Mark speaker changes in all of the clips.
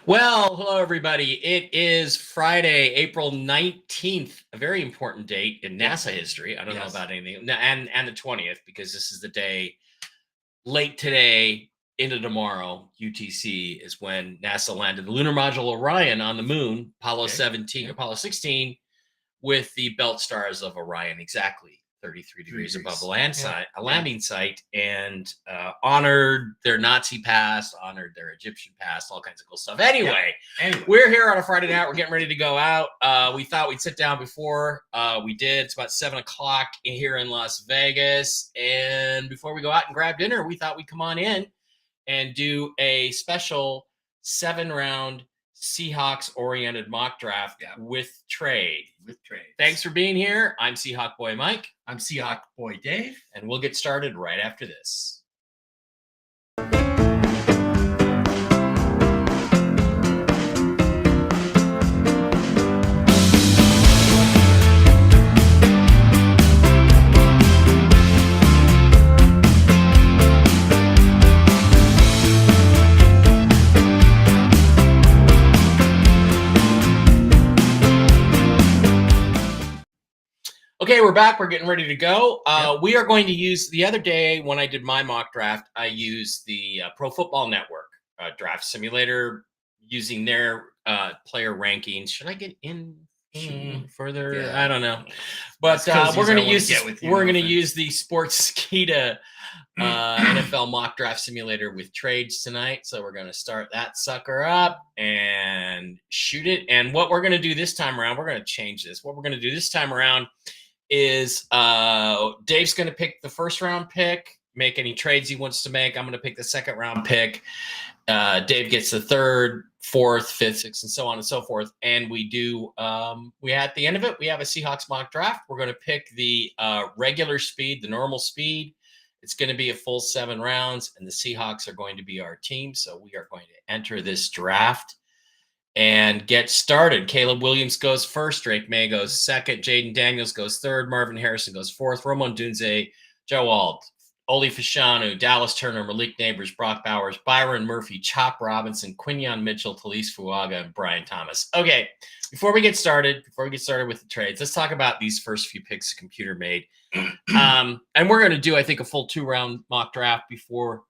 Speaker 1: Well, hello, everybody. It is Friday, April 19th, a very important date in NASA history. I don't know
Speaker 2: Yes.
Speaker 1: about anything. And the 20th, because this is the day late today into tomorrow, UTC, is when NASA landed the lunar module Orion on the moon, Apollo
Speaker 2: Okay.
Speaker 1: 17,
Speaker 2: Yeah.
Speaker 1: Apollo 16, with the belt stars of Orion exactly 33 degrees above the landing site, and honored their Nazi past, honored their Egyptian past, all kinds of cool stuff. Anyway, we're here on a Friday night. We're getting ready to go out. We thought we'd sit down before. We did. It's about 7 o'clock here in Las Vegas. And before we go out and grab dinner, we thought we'd come on in and do a special 7-round Seahawks oriented mock draft with trade. Thanks for being here. I'm Seahawk Boy Mike.
Speaker 2: I'm Seahawk Boy Dave.
Speaker 1: And we'll get started right after this. Okay, we're back. We're getting ready to go. We are going to use, the other day when I did my mock draft, I used the Pro Football Network draft simulator using their player rankings. Should I get in further? Yeah. I don't know. But we're going to use the Sportskeeda NFL mock draft simulator with trades tonight. So we're going to start that sucker up and shoot it. And what we're going to do this time around, we're going to change this. What we're going to do this time around is Dave's going to pick the first round pick, make any trades he wants to make. I'm going to pick the second round pick. Dave gets the third, fourth, fifth, sixth, and so on and so forth. And we do, at the end of it, we have a Seahawks mock draft. We're going to pick the regular speed, the normal speed. It's going to be a full 7 rounds, and the Seahawks are going to be our team. So we are going to enter this draft and get started. Caleb Williams goes first. Drake May goes second. Jaden Daniels goes third. Marvin Harrison goes fourth. Roman Dunze, Joe Alt, Oli Fashanu, Dallas Turner, Malik Neighbors, Brock Bowers, Byron Murphy, Chop Robinson, Quinyon Mitchell, Talise Fuaga, and Brian Thomas. Okay, before we get started with the trades, let's talk about these first few picks the computer made. And we're going to do, I think, a full 2-round mock draft before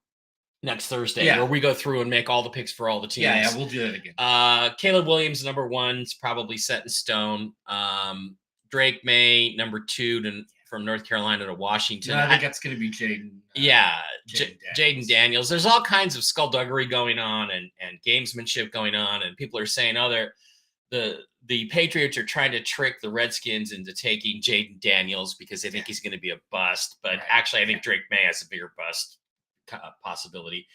Speaker 1: next Thursday, where we go through and make all the picks for all the teams.
Speaker 2: Yeah, we'll do that again.
Speaker 1: Caleb Williams, number 1's probably set in stone. Drake May, number 2 from North Carolina to Washington.
Speaker 2: No, I think that's going to be Jaden.
Speaker 1: Jaden Daniels. There's all kinds of skullduggery going on and gamesmanship going on, and people are saying, the Patriots are trying to trick the Redskins into taking Jaden Daniels because they think he's going to be a bust. But actually, I think Drake May has a bigger bust possibility.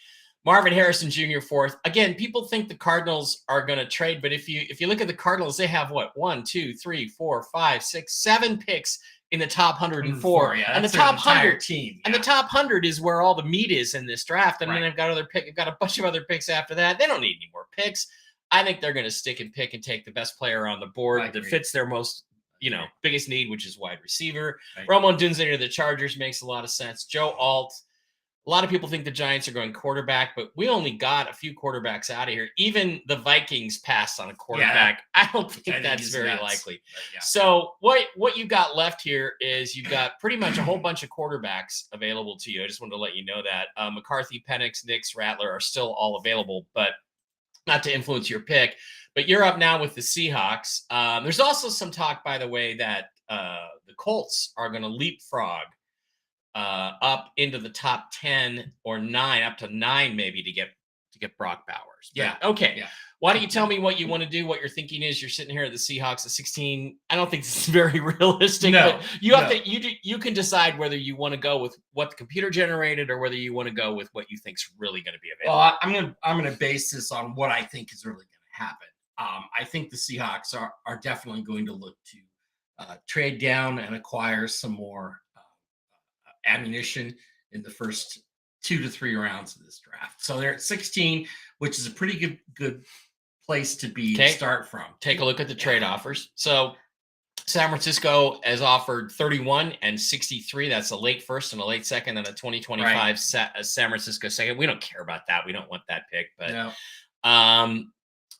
Speaker 1: Marvin Harrison Jr. 4th. Again, people think the Cardinals are going to trade, but if you look at the Cardinals, they have 1, 2, 3, 4, 5, 6, 7 picks in the top 104. And the top 100
Speaker 2: team.
Speaker 1: And the top 100 is where all the meat is in this draft. And then they've got a bunch of other picks after that. They don't need any more picks. I think they're going to stick and pick and take the best player on the board that fits their most, biggest need, which is wide receiver. Roman Dunze to the Chargers makes a lot of sense. Joe Alt. A lot of people think the Giants are going quarterback, but we only got a few quarterbacks out of here. Even the Vikings passed on a quarterback. I don't think that's very likely. So what you got left here is you've got pretty much a whole bunch of quarterbacks available to you. I just wanted to let you know that. McCarthy, Penix, Nix, Rattler are still all available, but not to influence your pick. But you're up now with the Seahawks. There's also some talk, by the way, that the Colts are going to leapfrog up into the top 10 or 9, up to 9 maybe to get Brock Bowers. Okay. Why don't you tell me what you want to do, what your thinking is? You're sitting here at the Seahawks at 16. I don't think this is very realistic.
Speaker 2: No,
Speaker 1: but you can decide whether you want to go with what the computer generated or whether you want to go with what you think's really going to be available.
Speaker 2: Well, I'm gonna base this on what I think is really going to happen. I think the Seahawks are definitely going to look to trade down and acquire some more ammunition in the first 2 to 3 rounds of this draft. So they're at 16, which is a pretty good place to be to start from.
Speaker 1: Take a look at the trade offers. So San Francisco has offered 31 and 63. That's a late first and a late second and a 2025 San Francisco second. We don't care about that. We don't want that pick. But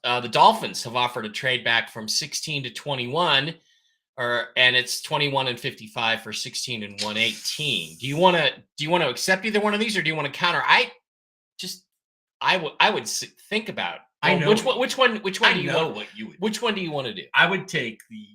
Speaker 1: the Dolphins have offered a trade back from 16 to 21, and it's 21 and 55 for 16 and 118. Do you want to accept either one of these, or do you want to counter? I would think about.
Speaker 2: I know
Speaker 1: which one do you want?
Speaker 2: what you would.
Speaker 1: Which one do you want to do?
Speaker 2: I would take the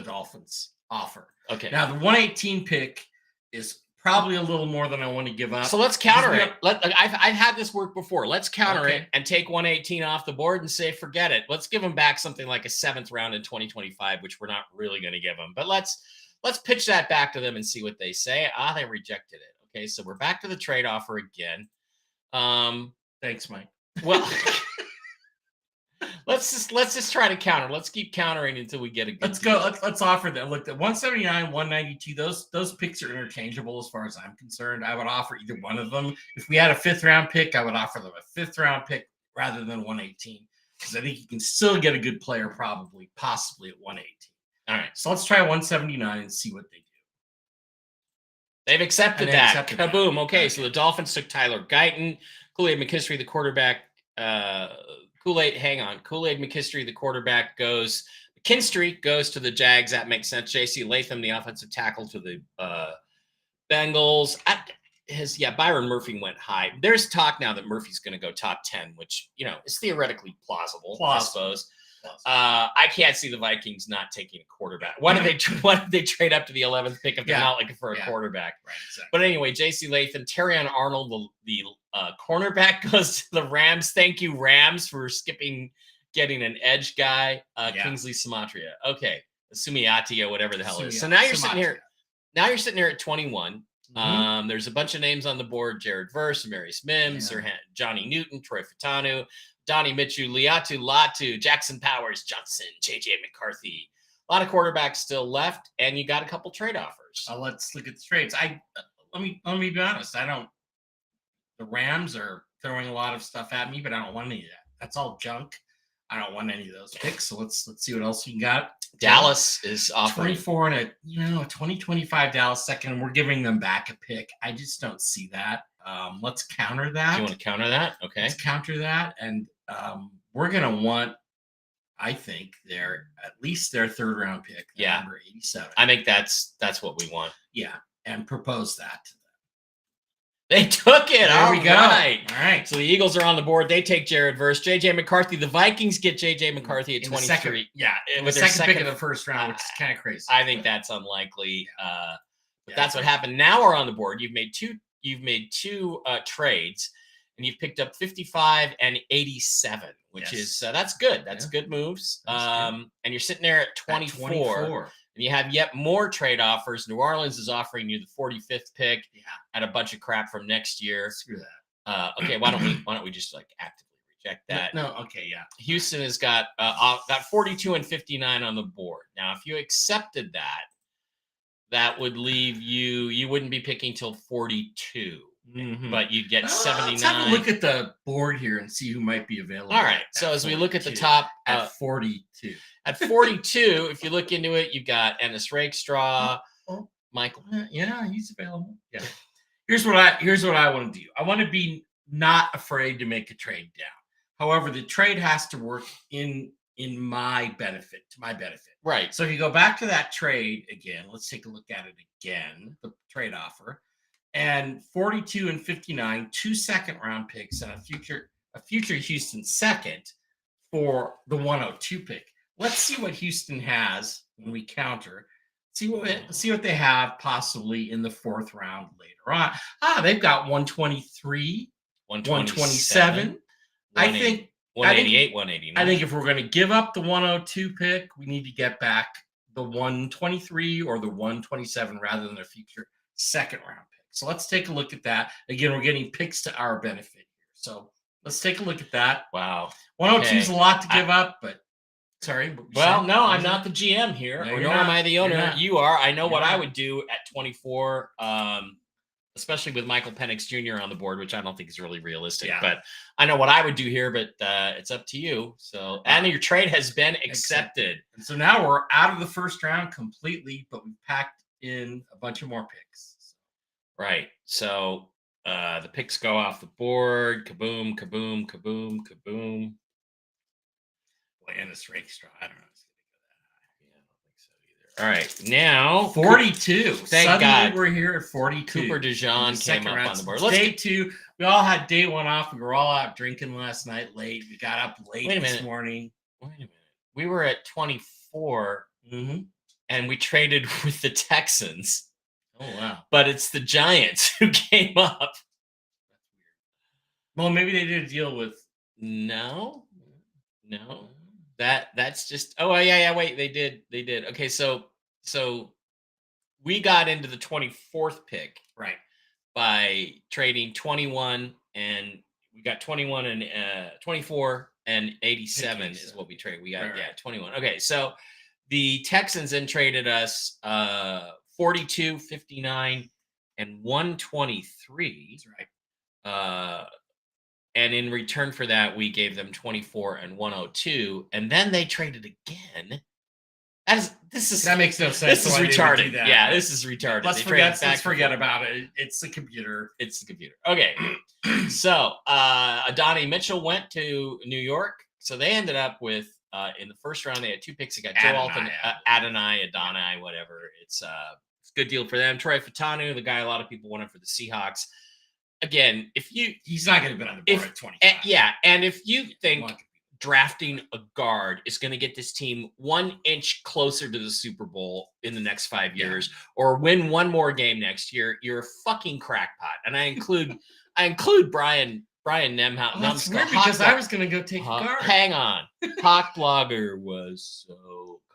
Speaker 2: Dolphins offer.
Speaker 1: Okay.
Speaker 2: Now the 118 pick is probably a little more than I want to give up.
Speaker 1: So let's counter it. I've had this work before. Let's counter it and take 118 off the board and say forget it. Let's give them back something like a 7th round in 2025, which we're not really going to give them. But let's pitch that back to them and see what they say. They rejected it. Okay, so we're back to the trade offer again.
Speaker 2: Thanks, Mike.
Speaker 1: Well, let's just try to counter. Let's keep countering until we get a good.
Speaker 2: Let's go. Let's offer that. Look, at 179, 192. Those picks are interchangeable as far as I'm concerned. I would offer either one of them. If we had a 5th round pick, I would offer them a 5th round pick rather than 118, because I think you can still get a good player, possibly at 118. All right, so let's try 179 and see what they do.
Speaker 1: They've accepted that. Kaboom. Okay, so the Dolphins took Tyler Guyton, Kool-Aid McKinstry, the quarterback. Kool-Aid McKinstry, the quarterback, goes. McKinstry goes to the Jags. That makes sense. J.C. Latham, the offensive tackle, to the Bengals. Byron Murphy went high. There's talk now that Murphy's going to go top 10, which, is theoretically plausible. I suppose. I can't see the Vikings not taking a quarterback. Why did they trade up to the 11th pick if they're not looking for a quarterback? Right, exactly. But anyway, J.C. Latham, Terrion Arnold, the cornerback, goes to the Rams. Thank you, Rams, for getting an edge guy. Kingsley Sumatria. Okay, Sumiatia, whatever the hell it is. So now you're sitting here. Now you're sitting here at 21. Mm-hmm. There's a bunch of names on the board: Jared Verse, Marius Mims, Johnny Newton, Troy Fatanu, Donnie Mitchell, Liatu Latu, Jackson Powers, Johnson, J.J. McCarthy. A lot of quarterbacks still left, and you got a couple trade offers.
Speaker 2: Let's look at the trades. Let me be honest. The Rams are throwing a lot of stuff at me, but I don't want any of that. That's all junk. I don't want any of those picks. So let's see what else we got.
Speaker 1: Dallas is offering
Speaker 2: 24 and a 2025 Dallas second, and we're giving them back a pick. I just don't see that. Let's counter that.
Speaker 1: Do you want to counter that? Okay.
Speaker 2: Let's counter that, and we're gonna want, I think, at least their 3rd round pick. Number 87.
Speaker 1: I think that's what we want.
Speaker 2: Yeah, and propose that to them.
Speaker 1: They took it.
Speaker 2: There we go.
Speaker 1: All right. So the Eagles are on the board. They take Jared Verse. J.J. McCarthy. The Vikings get J.J. McCarthy at 23.
Speaker 2: With the second pick of the 1st round, which is kind of crazy.
Speaker 1: I think that's unlikely. But that's what happened. Now we're on the board. You've made two trades, and you've picked up 55 and 87, which is that's good. That's good moves. And you're sitting there at 24. And you have yet more trade offers. New Orleans is offering you the 45th pick and a bunch of crap from next year.
Speaker 2: Screw that.
Speaker 1: Okay, why don't we just actively reject that?
Speaker 2: No, okay, yeah.
Speaker 1: Houston has got 42 and 59 on the board. Now, if you accepted that would leave you wouldn't be picking till 42. Mm-hmm. But you'd get 79.
Speaker 2: Let's have a look at the board here and see who might be available.
Speaker 1: All right. So as we look at the top
Speaker 2: at 42.
Speaker 1: At 42, if you look into it, you've got Ennis Rakestraw, Michael.
Speaker 2: Yeah, he's available. Yeah. Here's what I want to do. I want to be not afraid to make a trade down. However, the trade has to work in my benefit, to my benefit.
Speaker 1: Right.
Speaker 2: So if you go back to that trade again, let's take a look at it again, the trade offer. And 42 and 59, 2 second-round picks and a future Houston second for the 102 pick. Let's see what Houston has when we counter. See what they have possibly in the 4th round later on. They've got 123, 127. I think
Speaker 1: 188, 189.
Speaker 2: I think if we're going to give up the 102 pick, we need to get back the 123 or the 127 rather than a future 2nd round pick. So let's take a look at that. Again, we're getting picks to our benefit here. So let's take a look at that.
Speaker 1: Wow.
Speaker 2: 102 is a lot to give up, but sorry.
Speaker 1: Well, no, I'm not the GM here, nor am I the owner. You are. I know what I would do at 24, especially with Michael Penix Jr. on the board, which I don't think is really realistic. Yeah. But I know what I would do here, but it's up to you. So, and your trade has been accepted.
Speaker 2: And so now we're out of the 1st round completely, but we packed in a bunch of more picks.
Speaker 1: Right. So the picks go off the board. Kaboom, kaboom, kaboom, kaboom.
Speaker 2: Ennis Rakestraw. I don't know.
Speaker 1: Yeah, I don't think so either. All right, now
Speaker 2: 42.
Speaker 1: Thank
Speaker 2: Suddenly
Speaker 1: God.
Speaker 2: we're here at 42.
Speaker 1: Cooper DeJean came up on the board. Let's
Speaker 2: Day 2. We all had day 1 off. We were all out drinking last night late. We got up late this morning.
Speaker 1: Wait a minute. We were at 24,
Speaker 2: Mm-hmm.
Speaker 1: and we traded with the Texans.
Speaker 2: Oh, wow.
Speaker 1: But it's the Giants who came up.
Speaker 2: That's weird. Well, maybe they did a deal with...
Speaker 1: No. That's just... Oh, yeah. Wait, they did. Okay, so we got into the 24th pick.
Speaker 2: Right.
Speaker 1: By trading 21, and we got 21 and 24 and 87 is what we traded. We got, right. 21. Okay, so the Texans then traded us 42, 59, and 123.
Speaker 2: That's right.
Speaker 1: And in return for that, we gave them 24 and 102. And then they traded again. That makes no sense. This is retarded. Yeah, this is retarded.
Speaker 2: Let's forget about it. It's the computer.
Speaker 1: Okay. So Adonai Mitchell went to New York. So they ended up with in the first round, they had 2 picks. They got Joe Alton, Adonai, whatever. It's a good deal for them. Troy Fatanu, the guy a lot of people wanted for the Seahawks. Again,
Speaker 2: he's not going to be on the board at 25.
Speaker 1: And if you think drafting a guard is going to get this team 1 inch closer to the Super Bowl in the next 5 years, or win one more game next year, you're a fucking crackpot. And I include Brian Nemhausen.
Speaker 2: That's weird because I was going to go take a guard.
Speaker 1: Hang on. Hawk Blogger was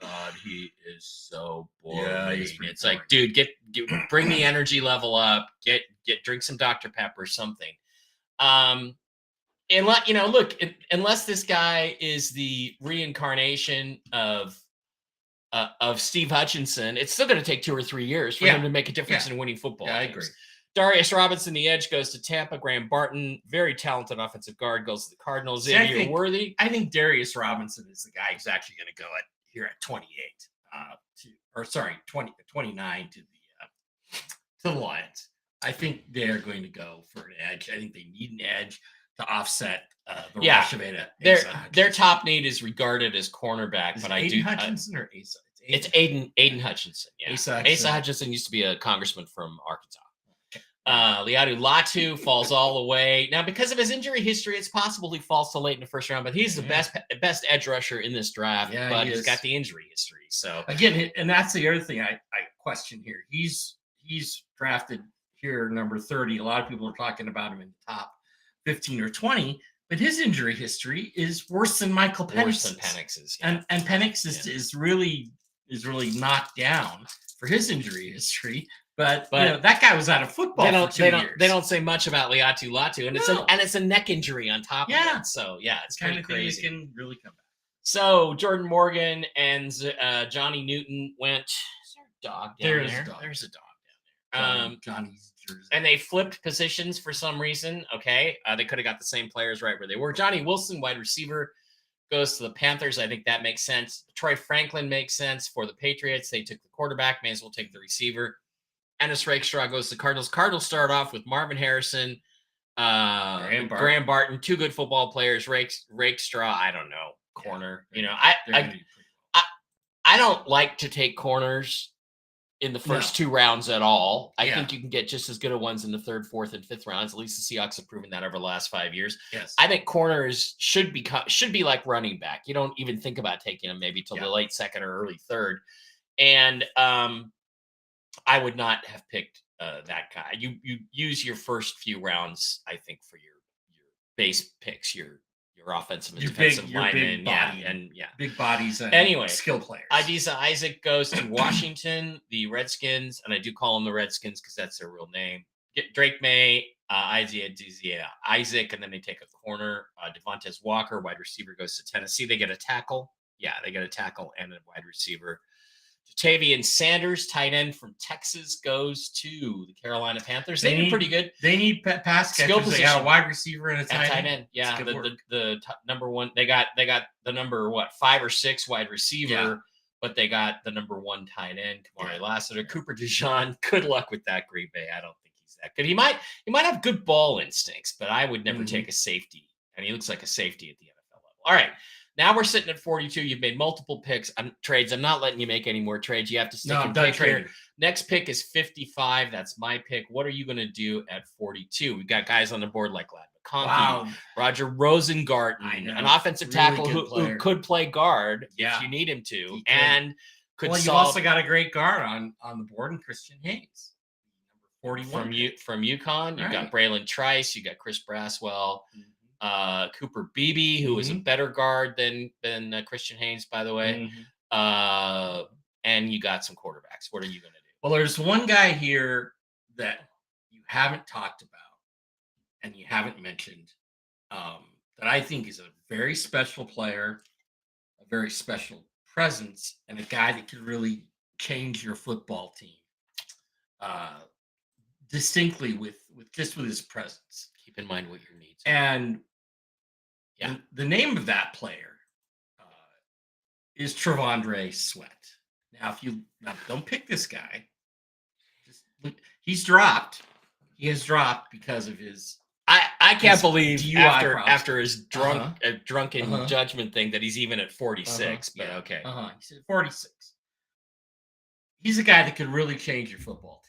Speaker 1: God, he is so boring.
Speaker 2: Yeah,
Speaker 1: it's boring. Like, dude, bring the energy level up. Drink some Dr. Pepper, something. And unless this guy is the reincarnation of Steve Hutchinson, it's still going to take 2 or 3 years for him to make a difference in winning football games.
Speaker 2: I agree.
Speaker 1: Darius Robinson, the edge, goes to Tampa. Graham Barton, very talented offensive guard, goes to the Cardinals. Xavier Worthy.
Speaker 2: I think Darius Robinson is the guy who's actually going to go here at 28. 29 to the Lions. I think they're going to go for an edge. I think they need an edge to offset the rush of
Speaker 1: their top need is regarded as cornerback, but
Speaker 2: Aiden Hutchinson or Asa?
Speaker 1: It's Aiden Hutchinson. Yeah.
Speaker 2: Asa
Speaker 1: Hutchinson used to be a congressman from Arkansas. Liatu Latu falls all the way. Now, because of his injury history, it's possible he falls to late in the first round, but he's the best edge rusher in this draft, but he's got the injury history. So
Speaker 2: again, and that's the other thing I question here. He's drafted here number 30. A lot of people are talking about him in the top 15 or 20, but his injury history is worse than Michael Penix's.
Speaker 1: Worse than Penix's,
Speaker 2: and Penix is really knocked down for his injury history. But that guy was out of football for 2 years.
Speaker 1: They don't say much about Liatu Latu, and it's a neck injury on top of it. So it's
Speaker 2: kind
Speaker 1: of crazy.
Speaker 2: Thing that can really come back.
Speaker 1: So Jordan Morgan and Johnny Newton went. Is there a dog down there? There's a dog down there.
Speaker 2: Johnny's jersey.
Speaker 1: And they flipped positions for some reason. Okay, they could have got the same players right where they were. Johnny Wilson, wide receiver, goes to the Panthers. I think that makes sense. Troy Franklin makes sense for the Patriots. They took the quarterback. May as well take the receiver. Ennis Rakestraw goes to Cardinals. Cardinals start off with Marvin Harrison, Graham Barton, 2 good football players. Rakestraw, I don't know, corner. I don't like to take corners in the first 2 rounds at all. I think you can get just as good at ones in the 3rd, 4th, and 5th rounds. At least the Seahawks have proven that over the last 5 years.
Speaker 2: Yes.
Speaker 1: I think corners should be like running back. You don't even think about taking them maybe till the late 2nd or early 3rd. And I would not have picked that guy. You use your first few rounds, I think, for your base picks, your offensive and defensive linemen,
Speaker 2: big bodies.
Speaker 1: And skill
Speaker 2: players.
Speaker 1: Adisa Isaac goes to Washington, the Redskins, and I do call them the Redskins because that's their real name. Get Drake May, Isaac, and then they take a corner. Devontae Walker, wide receiver, goes to Tennessee. They get a tackle. Yeah, they get a tackle and a wide receiver. Jatavian Sanders, tight end from Texas, goes to the Carolina Panthers. They did pretty good.
Speaker 2: They need pass catchers. They got a wide receiver and a tight end.
Speaker 1: Yeah, the number one. They got the number 5 or 6 wide receiver, but they got the number 1 tight end, Kamari Lassiter. Cooper DeJean. Good luck with that, Green Bay. I don't think he's that good. He might have good ball instincts, but I would never take a safety, and he looks like a safety at the NFL level. All right. Now we're sitting at 42. You've made multiple picks. Trades. I'm not letting you make any more trades. You have to stick
Speaker 2: No, I'm
Speaker 1: and
Speaker 2: done
Speaker 1: pick here.
Speaker 2: trading.
Speaker 1: Next pick is 55. That's my pick. What are you going to do at 42? We've got guys on the board like Lad McConkey,
Speaker 2: Wow.
Speaker 1: Roger Rosengarten, an offensive
Speaker 2: Really
Speaker 1: tackle
Speaker 2: good
Speaker 1: who
Speaker 2: player.
Speaker 1: could play guard
Speaker 2: Yeah.
Speaker 1: if you need him to,
Speaker 2: He could.
Speaker 1: and could
Speaker 2: Well, you've
Speaker 1: solve
Speaker 2: also got a great guard on the board in Christian Hayes, number 41
Speaker 1: from UConn. You've got
Speaker 2: Right.
Speaker 1: Braylon Trice. You got Chris Braswell.
Speaker 2: Mhm.
Speaker 1: Cooper Beebe, who is a better guard than Christian Haynes, by the way.
Speaker 2: Mhm.
Speaker 1: And you got some quarterbacks. What are you going to do?
Speaker 2: Well, there's one guy here that you haven't talked about and you haven't mentioned that I think is a very special player, a very special presence, and a guy that could really change your football team distinctly with his presence.
Speaker 1: Keep in mind what your needs are.
Speaker 2: And the name of that player is Trevondre Sweat. Now, if you don't pick this guy, just look, he's dropped. He has dropped because of his.
Speaker 1: I can't believe
Speaker 2: DUI
Speaker 1: after his drunken judgment thing that he's even at 46. But okay,
Speaker 2: he's at 46. He's a guy that could really change your football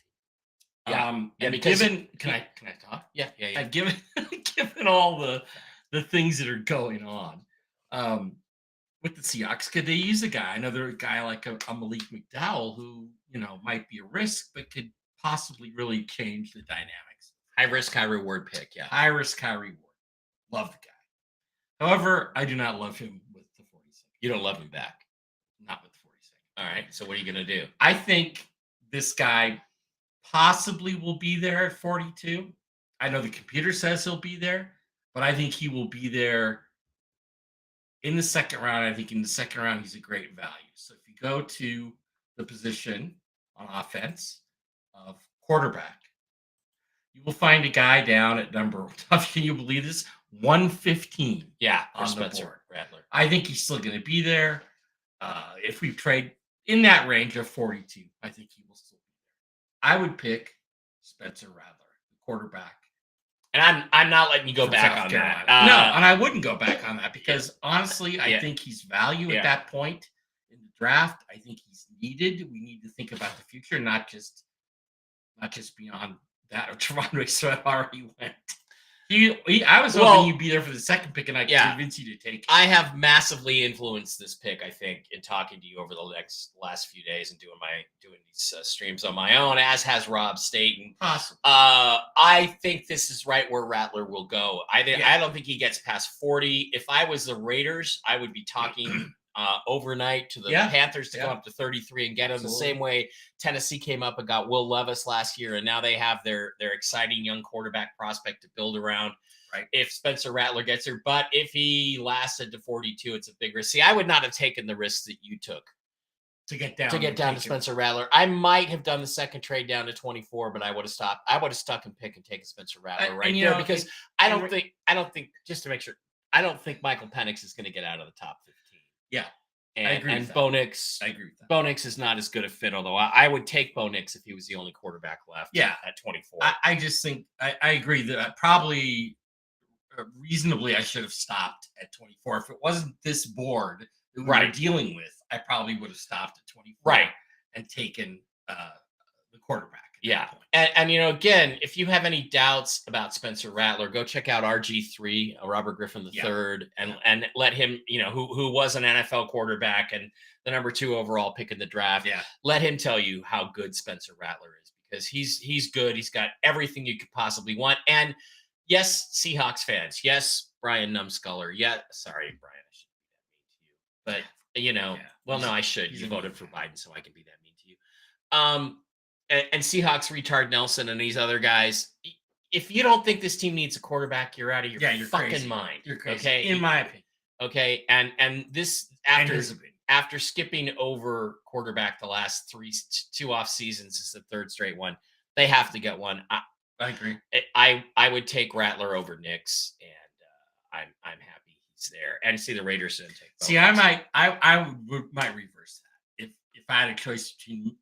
Speaker 2: team. And
Speaker 1: because
Speaker 2: can I talk?
Speaker 1: Yeah.
Speaker 2: Given all the things that are going on with the Seahawks, could they use a guy, another guy like a Malik McDowell, who might be a risk, but could possibly really change the dynamics?
Speaker 1: High risk, high reward pick. Yeah,
Speaker 2: high risk, high reward. Love the guy. However, I do not love him with the 42nd.
Speaker 1: You don't love him back.
Speaker 2: Not with the 42nd.
Speaker 1: All right. So what are you going to do?
Speaker 2: I think this guy possibly will be there at 42. I know the computer says he'll be there, but I think he will be there in the second round. I think in the second round, he's a great value. So if you go to the position on offense of quarterback, you will find a guy down at number, can you believe this? 115.
Speaker 1: Yeah,
Speaker 2: on
Speaker 1: Spencer
Speaker 2: the board.
Speaker 1: Rattler.
Speaker 2: I think he's still going to be there. If we trade in that range of 42, I think he will still be there. I would pick Spencer Rattler, the quarterback.
Speaker 1: And I'm not letting you go back
Speaker 2: South
Speaker 1: on
Speaker 2: Carolina.
Speaker 1: that.
Speaker 2: No, and I wouldn't go back on that because honestly, I think he's value at that point in the draft. I think he's needed. We need to think about the future, not just beyond that. Trevondre Sweat already went. I was hoping you'd be there for the second pick, and I could convince you to take it.
Speaker 1: I have massively influenced this pick, I think, in talking to you over the last few days and doing these streams on my own, as has Rob Staten.
Speaker 2: Awesome.
Speaker 1: I think this is right where Rattler will go. I don't think he gets past 40. If I was the Raiders, I would be talking overnight to the Panthers to go up to 33 and get him. The same way Tennessee came up and got Will Levis last year, and now they have their exciting young quarterback prospect to build around.
Speaker 2: Right.
Speaker 1: If Spencer Rattler gets there, but if he lasted to 42, it's a big risk. See, I would not have taken the risks that you took
Speaker 2: to get down
Speaker 1: to Spencer Rattler. I might have done the second trade down to 24, but I would have stopped. I would have stuck and pick and taken Spencer Rattler there because I don't think just to make sure, I don't think Michael Penix is going to get out of the top 15.
Speaker 2: Yeah,
Speaker 1: I
Speaker 2: agree.
Speaker 1: And Bo Nix,
Speaker 2: I agree with that.
Speaker 1: Bo Nix is not as good a fit, although I would take Bo Nix if he was the only quarterback left.
Speaker 2: Yeah,
Speaker 1: at 24.
Speaker 2: I just think I agree that probably reasonably I should have stopped at 24. If it wasn't this board that we were dealing with, I probably would have stopped at 24, and taken the quarterback.
Speaker 1: Yeah. And again, if you have any doubts about Spencer Rattler, go check out RG3, Robert Griffin III, and let him, who was an NFL quarterback and the number 2 overall pick in the draft.
Speaker 2: Yeah.
Speaker 1: Let him tell you how good Spencer Rattler is, because he's good. He's got everything you could possibly want. And yes, Seahawks fans. Yes, Brian Numskuller. Yeah, sorry, Brian, I shouldn't be that mean to you. But well, no, I should. You voted for Biden, so I can be that mean to you. And Seahawks retard Nelson and these other guys. If you don't think this team needs a quarterback, you're out of your fucking
Speaker 2: crazy.
Speaker 1: mind.
Speaker 2: You're crazy,
Speaker 1: okay?
Speaker 2: In my opinion.
Speaker 1: Okay, and this after skipping over quarterback the last 2 off seasons, is the third straight one. They have to get one.
Speaker 2: I agree.
Speaker 1: I would take Rattler over Nix, and I'm happy he's there. And see the Raiders didn't take.
Speaker 2: See, I might reverse that. If I had a choice between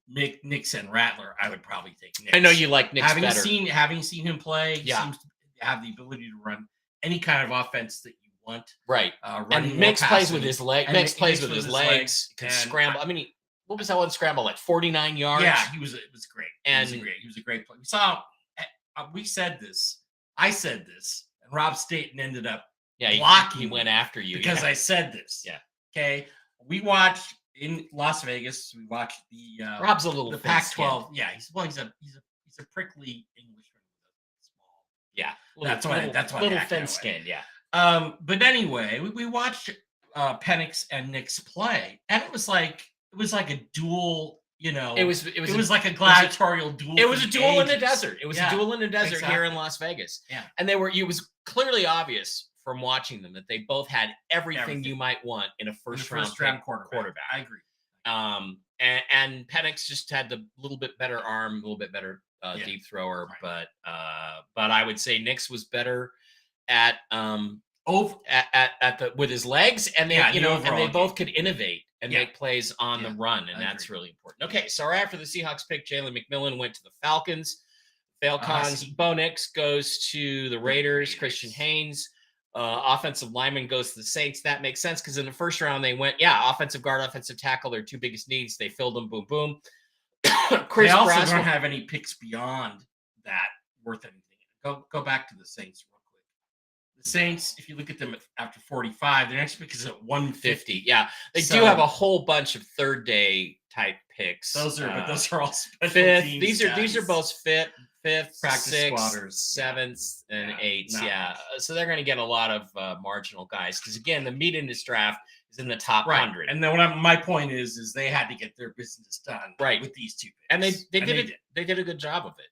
Speaker 2: Nix and Rattler, I would probably take Nix.
Speaker 1: I know you like Nix better.
Speaker 2: Having seen him play, he seems to have the ability to run any kind of offense that you want.
Speaker 1: Right.
Speaker 2: Running
Speaker 1: And Mix
Speaker 2: more
Speaker 1: plays with
Speaker 2: passing.
Speaker 1: his leg.
Speaker 2: And
Speaker 1: Mix
Speaker 2: he
Speaker 1: plays
Speaker 2: makes
Speaker 1: with his legs. Can
Speaker 2: and
Speaker 1: scramble. I mean, what was that one scramble? Like 49 yards?
Speaker 2: Yeah, it was great.
Speaker 1: And
Speaker 2: He was a great play. We saw, we said this. I said this, and Rob Staten ended up blocking.
Speaker 1: He went after you
Speaker 2: because I said this.
Speaker 1: Yeah.
Speaker 2: Okay. We watched in Las Vegas. We watched the
Speaker 1: Rob's a little
Speaker 2: the
Speaker 1: Pac-12.
Speaker 2: Yeah, he's a prickly Englishman. Small.
Speaker 1: Yeah.
Speaker 2: That's why.
Speaker 1: Little thin skinned. Yeah.
Speaker 2: But anyway, we watched Penix and Nick's play, and it was like a duel. It was like a gladiatorial duel.
Speaker 1: It was a duel in the desert. It was a duel in the desert here in Las Vegas.
Speaker 2: Yeah.
Speaker 1: And it was clearly obvious from watching them that they both had everything you might want in a first round quarterback.
Speaker 2: I agree.
Speaker 1: And Penix just had the little bit better arm, a little bit better deep thrower,
Speaker 2: right.
Speaker 1: but I would say Nix was better at with his legs, and they both could innovate and make plays on the run, and that's really important. Okay, so right after the Seahawks pick, Jalen McMillan went to the Falcons. Bo Nix goes to the Raiders. Christian Haynes, offensive lineman, goes to the Saints. That makes sense because in the first round they went, offensive guard, offensive tackle, their two biggest needs. They filled them. Boom, boom.
Speaker 2: They also don't have any picks beyond that worth anything. Go back to the Saints real quick. The Saints, if you look at them after 45, their next pick is at 150.
Speaker 1: Yeah, they do have a whole bunch of third day type picks.
Speaker 2: Those are all special
Speaker 1: fifth.
Speaker 2: teams
Speaker 1: These are both fifth,
Speaker 2: practice
Speaker 1: sixth,
Speaker 2: squatters,
Speaker 1: seventh, and eighth. Yeah, so they're going to get a lot of marginal guys because again, the meat in this draft is in the top 100.
Speaker 2: And then my point is they had to get their business done with these two picks.
Speaker 1: And they did a good job of it.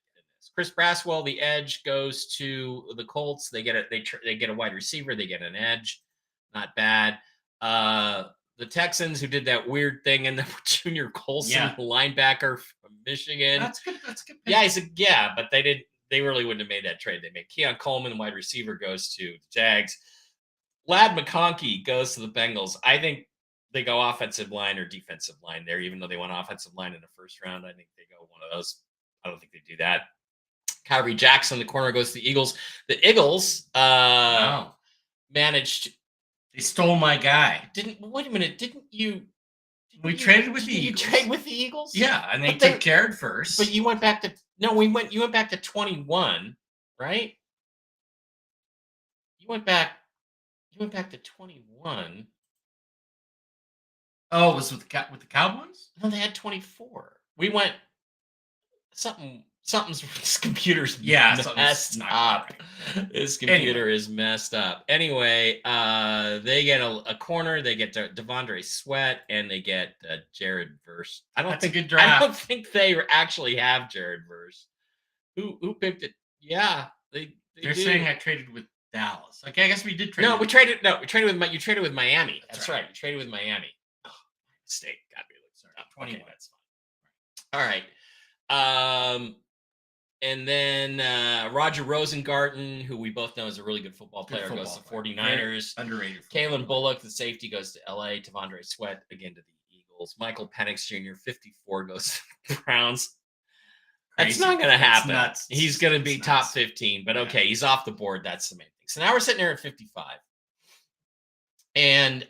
Speaker 1: Chris Braswell, the edge, goes to the Colts. They get a wide receiver. They get an edge. Not bad. The Texans, who did that weird thing, and the Junior Colson, linebacker from Michigan.
Speaker 2: That's good.
Speaker 1: Pick. But they really wouldn't have made that trade. They made Keon Coleman, wide receiver, goes to the Jags. Lad McConkey goes to the Bengals. I think they go offensive line or defensive line there, even though they went offensive line in the first round. I think they go one of those. I don't think they do that. Kyrie Jackson, the corner, goes to the Eagles. The Eagles managed.
Speaker 2: They stole my guy.
Speaker 1: Wait a minute?
Speaker 2: We traded with the Eagles.
Speaker 1: You trade with the Eagles?
Speaker 2: Yeah, and they took Jared first.
Speaker 1: But you went back to You went back to 21, right? You went back to 21.
Speaker 2: Oh, it was with the Cowboys?
Speaker 1: No, they had 24. We went something's this computer's messed up. Right. This computer is messed up. Anyway, they get a corner. They get Devondre Sweat, and they get Jared Verse.
Speaker 2: That's a good draft.
Speaker 1: I don't think they actually have Jared Verse. Who picked it? Yeah, they're
Speaker 2: saying I traded with Dallas. Like, I guess we did trade.
Speaker 1: We traded with you traded with Miami. That's right. You traded with Miami. Oh, mistake. Got me. Sorry. 21. Okay, that's fine. All right. And then Roger Rosengarten, who we both know is a really good football player, goes to 49ers.
Speaker 2: Underrated.
Speaker 1: Kalen Bullock, the safety, goes to LA. Devondre Sweat, again, to the Eagles. Michael Penix Jr., 54, goes to the Browns. That's not going to happen. He's going to be top 15, but okay, he's off the board. That's the main thing. So now we're sitting here at 55. And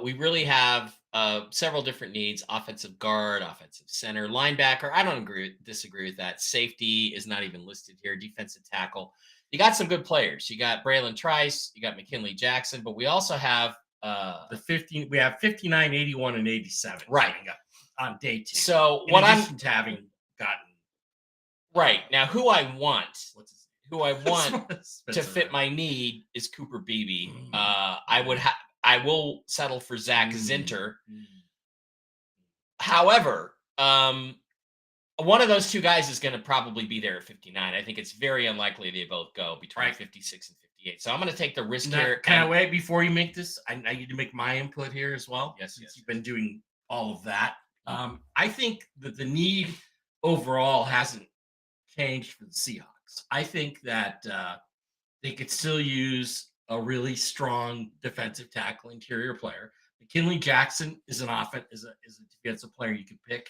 Speaker 1: we really have several different needs: offensive guard, offensive center, linebacker. I don't disagree with that. Safety is not even listed here. Defensive tackle. You got some good players. You got Braylon Trice. You got McKinley Jackson. But we also have
Speaker 2: we have 59, 81, and 87.
Speaker 1: Right.
Speaker 2: On day 2.
Speaker 1: So
Speaker 2: in addition to having gotten
Speaker 1: right now, who I want to fit my need is Cooper Beebe. I will settle for Zach Zinter. However, one of those two guys is going to probably be there at 59. I think it's very unlikely they both go between 56 and 58. So I'm going to take the risk here.
Speaker 2: Can I wait before you make this? I need to make my input here as well.
Speaker 1: Yes.
Speaker 2: You've been doing all of that. I think that the need overall hasn't changed for the Seahawks. I think that they could still use a really strong defensive tackle interior player. McKinley Jackson is a defensive player you could pick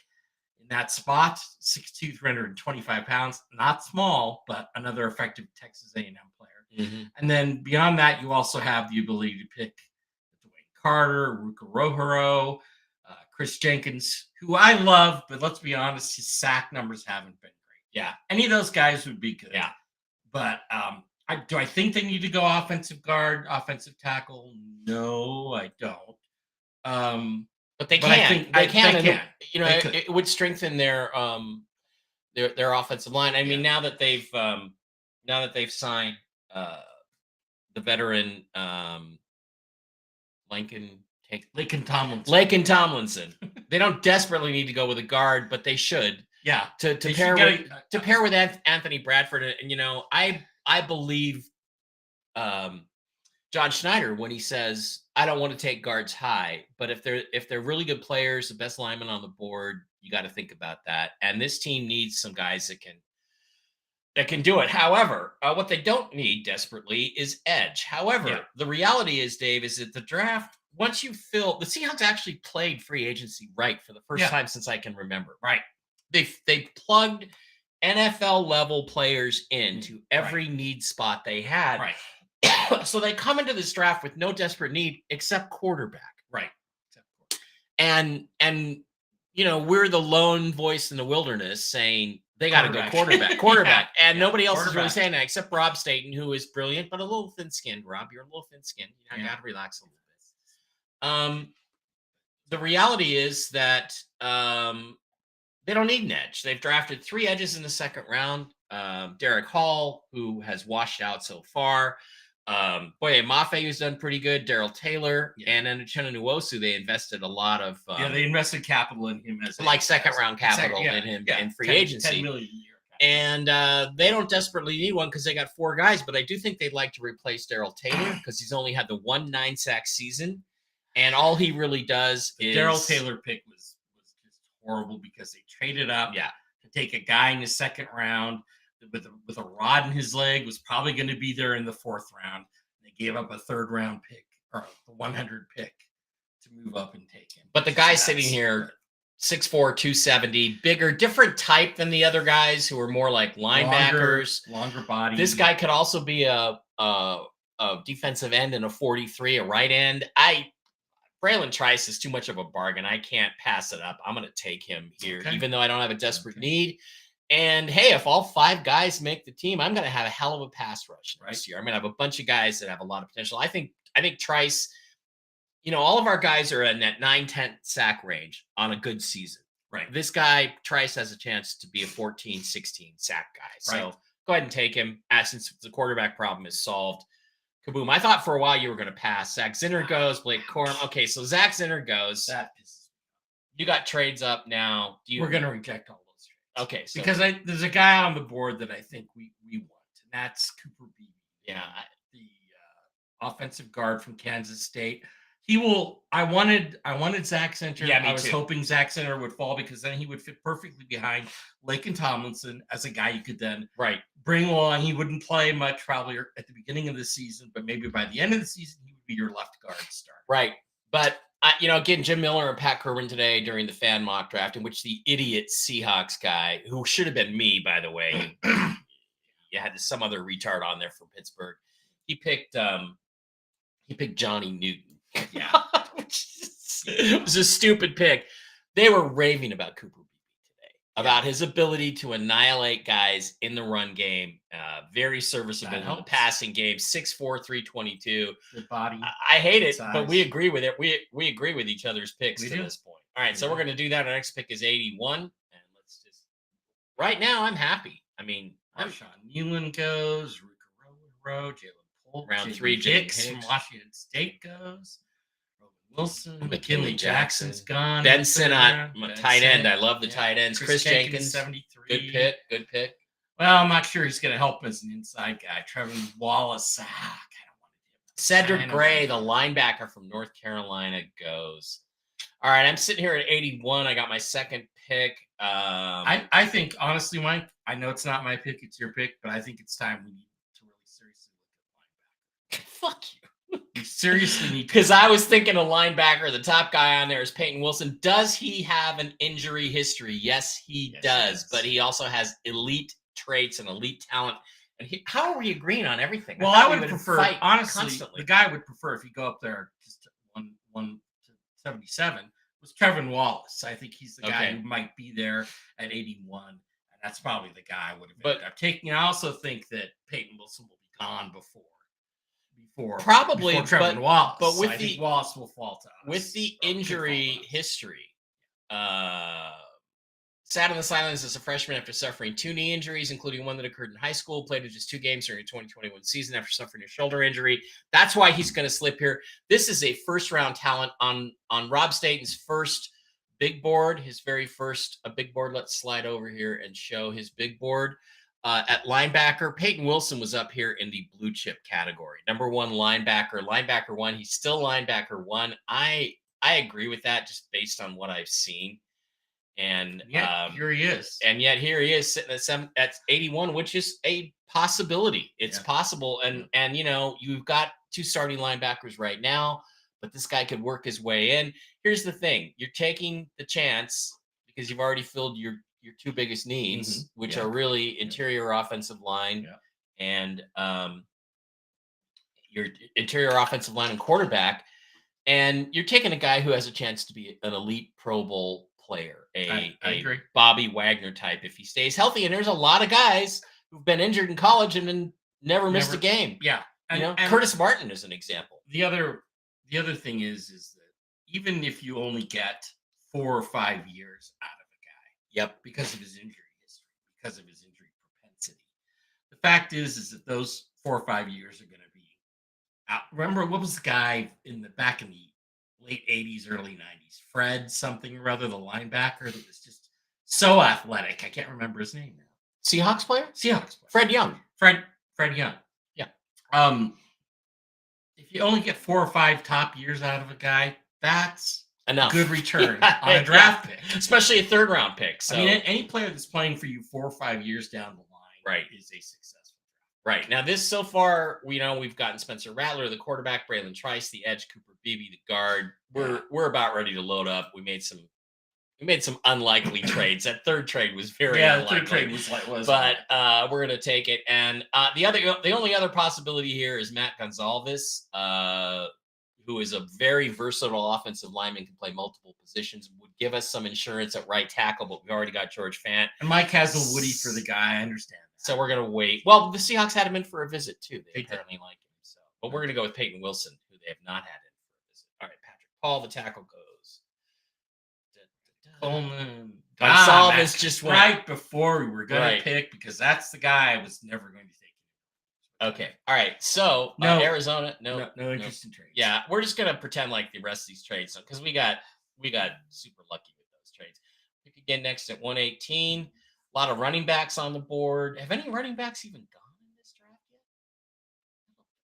Speaker 2: in that spot. 6'2", 325 pounds, not small, but another effective Texas A&M player. And then beyond that, you also have the ability to pick Dwayne Carter, Ruka Rohiro, Chris Jenkins, who I love, but let's be honest, his sack numbers haven't been great.
Speaker 1: Yeah.
Speaker 2: Any of those guys would be good.
Speaker 1: Yeah.
Speaker 2: But do I think they need to go offensive guard, offensive tackle? No, I don't.
Speaker 1: But they can.
Speaker 2: I think
Speaker 1: they can.
Speaker 2: They can.
Speaker 1: You know, it would strengthen their offensive line. I mean, now that they've signed the veteran
Speaker 2: Laken
Speaker 1: Tomlinson. They don't desperately need to go with a guard, but they should.
Speaker 2: Yeah.
Speaker 1: To pair with Anthony Bradford, and you know, I believe John Schneider when he says, I don't want to take guards high, but if they're really good players, the best lineman on the board, you got to think about that. And this team needs some guys that can do it. However, what they don't need desperately is edge. However, the reality is, Dave, is that the draft, once you fill, the Seahawks actually played free agency right for the first time since I can remember.
Speaker 2: Right.
Speaker 1: They plugged NFL level players into every need spot they had.
Speaker 2: Right.
Speaker 1: So they come into this draft with no desperate need except quarterback.
Speaker 2: Right.
Speaker 1: And you know, we're the lone voice in the wilderness saying they got to go quarterback. And nobody else is really saying that except Rob Staten, who is brilliant, but a little thin-skinned. Rob, you're a little thin-skinned. You got to relax a little bit. The reality is that they don't need an edge. They've drafted 3 edges in the second round. Derek Hall, who has washed out so far. Boye Mafe, who's done pretty good. Daryl Taylor, and then Uchenna Nwosu, they invested a lot of
Speaker 2: they invested capital in him as
Speaker 1: second round capital in him in free agency.
Speaker 2: 10 million a year.
Speaker 1: And they don't desperately need one because they got 4 guys, but I do think they'd like to replace Daryl Taylor because he's only had the 1 9-sack season, and all he really does is
Speaker 2: Daryl Taylor pick was just horrible because they traded up to take a guy in the second round with a rod in his leg, was probably going to be there in the 4th round. They gave up a 3rd round pick or the 100 pick to move up and take him.
Speaker 1: But the guy sitting here, 6'4", 270, bigger, different type than the other guys who are more like linebackers,
Speaker 2: longer body.
Speaker 1: This guy could also be a defensive end and a 43, a right end. Braylon Trice is too much of a bargain. I can't pass it up. I'm going to take him here, even though I don't have a desperate need. And hey, if all 5 guys make the team, I'm going to have a hell of a pass rush next year. I'm going to have a bunch of guys that have a lot of potential. I think Trice, you know, all of our guys are in that 9-10 sack range on a good season.
Speaker 2: Right.
Speaker 1: This guy, Trice, has a chance to be a 14, 16 sack guy. So go ahead and take him since the quarterback problem is solved. Kaboom. I thought for a while you were going to pass. Zach Zinner goes, Blake Corum. Okay, so Zach Zinner goes. You got trades up now.
Speaker 2: We're going to reject all those trades.
Speaker 1: Okay. So,
Speaker 2: because there's a guy on the board that I think we want, and that's Cooper Beebe.
Speaker 1: Yeah.
Speaker 2: The offensive guard from Kansas State. He will. I wanted Zach Zinner.
Speaker 1: Yeah,
Speaker 2: I was hoping Zach Zinner would fall because then he would fit perfectly behind Laken Tomlinson as a guy you could then bring along. He wouldn't play much probably at the beginning of the season, but maybe by the end of the season he would be your left guard starter.
Speaker 1: Right. But you know, again, Jim Miller and Pat Kerwin today during the fan mock draft, in which the idiot Seahawks guy, who should have been me, by the way, you had some other retard on there from Pittsburgh. He picked Johnny Newton.
Speaker 2: Yeah.
Speaker 1: It was a stupid pick. They were raving about Cooper Beebe today, about his ability to annihilate guys in the run game. Very serviceable in the passing game. 6'4", 322.
Speaker 2: Good body.
Speaker 1: I hate it, but we agree with it. We agree with each other's picks to this point. All right, so we're going to do that. Our next pick is 81. And let's just, right now, I'm happy. I mean,
Speaker 2: Marshawn Newland goes. Ruka Rowe, Jalen Polk.
Speaker 1: Round 3,
Speaker 2: Hicks from Washington State goes. Wilson, McKinley Jackson's gone.
Speaker 1: Ben Sinnott, tight end. I love the tight ends. Chris Jenkins,
Speaker 2: 73.
Speaker 1: Good pick.
Speaker 2: Well, I'm not sure he's going to help as an inside guy. Trevor Wallace, I don't want to do
Speaker 1: Cedric Gray, the linebacker from North Carolina, goes. All right, I'm sitting here at 81. I got my second pick.
Speaker 2: I think, honestly, Mike, I know it's not my pick, it's your pick, but I think it's time we need to really seriously look at linebacker.
Speaker 1: Fuck you.
Speaker 2: You seriously need to.
Speaker 1: Because I was thinking a linebacker, the top guy on there is Peyton Wilson. Does he have an injury history? Yes, he does. But he also has elite traits and elite talent And how are we agreeing on everything?
Speaker 2: Well,
Speaker 1: thought
Speaker 2: I
Speaker 1: we
Speaker 2: would prefer,
Speaker 1: fight
Speaker 2: honestly,
Speaker 1: constantly.
Speaker 2: the guy I would prefer if you go up there just to 177 was Trevin Wallace. I think he's the guy
Speaker 1: Okay.
Speaker 2: who might be there at 81. And that's probably the guy I would have
Speaker 1: But-
Speaker 2: ended up taking. I also think that Peyton Wilson will be gone before
Speaker 1: Probably,
Speaker 2: Trevin Wallace.
Speaker 1: but with
Speaker 2: I think
Speaker 1: the
Speaker 2: Wallace will fall to us.
Speaker 1: with the
Speaker 2: or could fall
Speaker 1: injury
Speaker 2: to us.
Speaker 1: history, sat on the sidelines as a freshman after suffering 2 knee injuries, including one that occurred in high school. Played in just 2 games during the 2021 season after suffering a shoulder injury. That's why he's going to slip here. This is a first-round talent on Rob Staten's first big board, his very first big board. Let's slide over here and show his big board. At linebacker, Peyton Wilson was up here in the blue chip category. Number 1 linebacker 1. He's still linebacker 1. I agree with that just based on what I've seen. And
Speaker 2: here he is.
Speaker 1: And yet here he is sitting at 81, which is a possibility. It's possible. And you know, you've got 2 starting linebackers right now, but this guy could work his way in. Here's the thing. You're taking the chance because you've already filled your 2 biggest needs, which are really interior offensive line and your interior offensive line and quarterback. And you're taking a guy who has a chance to be an elite Pro Bowl player,
Speaker 2: I agree.
Speaker 1: Bobby Wagner type if he stays healthy. And there's a lot of guys who've been injured in college and then never missed a game.
Speaker 2: Yeah.
Speaker 1: And Curtis Martin is an example.
Speaker 2: The other thing is that even if you only get 4 or 5 years out of a guy, because of his injury history, because of his injury propensity, the fact is that those 4 or 5 years are going to be out. Remember, what was the guy back in the late 80s, early 90s? Fred something or other, the linebacker that was just so athletic. I can't remember his name now.
Speaker 1: Seahawks player?
Speaker 2: Seahawks player.
Speaker 1: Fred Young.
Speaker 2: Fred Young.
Speaker 1: Yeah.
Speaker 2: If you only get 4 or 5 top years out of a guy, that's
Speaker 1: enough.
Speaker 2: Good return on a draft pick,
Speaker 1: especially a 3rd-round pick. So
Speaker 2: I mean, any player that's playing for you 4 or 5 years down the line, is a successful draft.
Speaker 1: Right now, this so far, we've gotten Spencer Rattler, the quarterback, Braylon Trice, the edge, Cooper Beebe, the guard. We're about ready to load up. We made some unlikely trades. That 3rd trade was very unlikely.
Speaker 2: The 3rd trade was
Speaker 1: but we're gonna take it. And the only other possibility here is Matt Gonzalez, who is a very versatile offensive lineman, can play multiple positions, would give us some insurance at right tackle, but we've already got George Fant.
Speaker 2: And Mike has a Woody for the guy, I understand that.
Speaker 1: So we're going to wait. Well, the Seahawks had him in for a visit, too. They apparently like him. So, but we're going to go with Peyton Wilson, who they have not had in for a visit. All right, Patrick Paul, the tackle goes.
Speaker 2: Coleman.
Speaker 1: Gonzalez just went.
Speaker 2: Right before we were going to pick, because that's the guy I was never going to take.
Speaker 1: Okay. All right. So, Arizona, no
Speaker 2: interest in trades.
Speaker 1: Yeah, we're just going to pretend like the rest of these trades, because we got super lucky with those trades. Pick again next at 118. A lot of running backs on the board. Have any running backs even gone in this draft yet?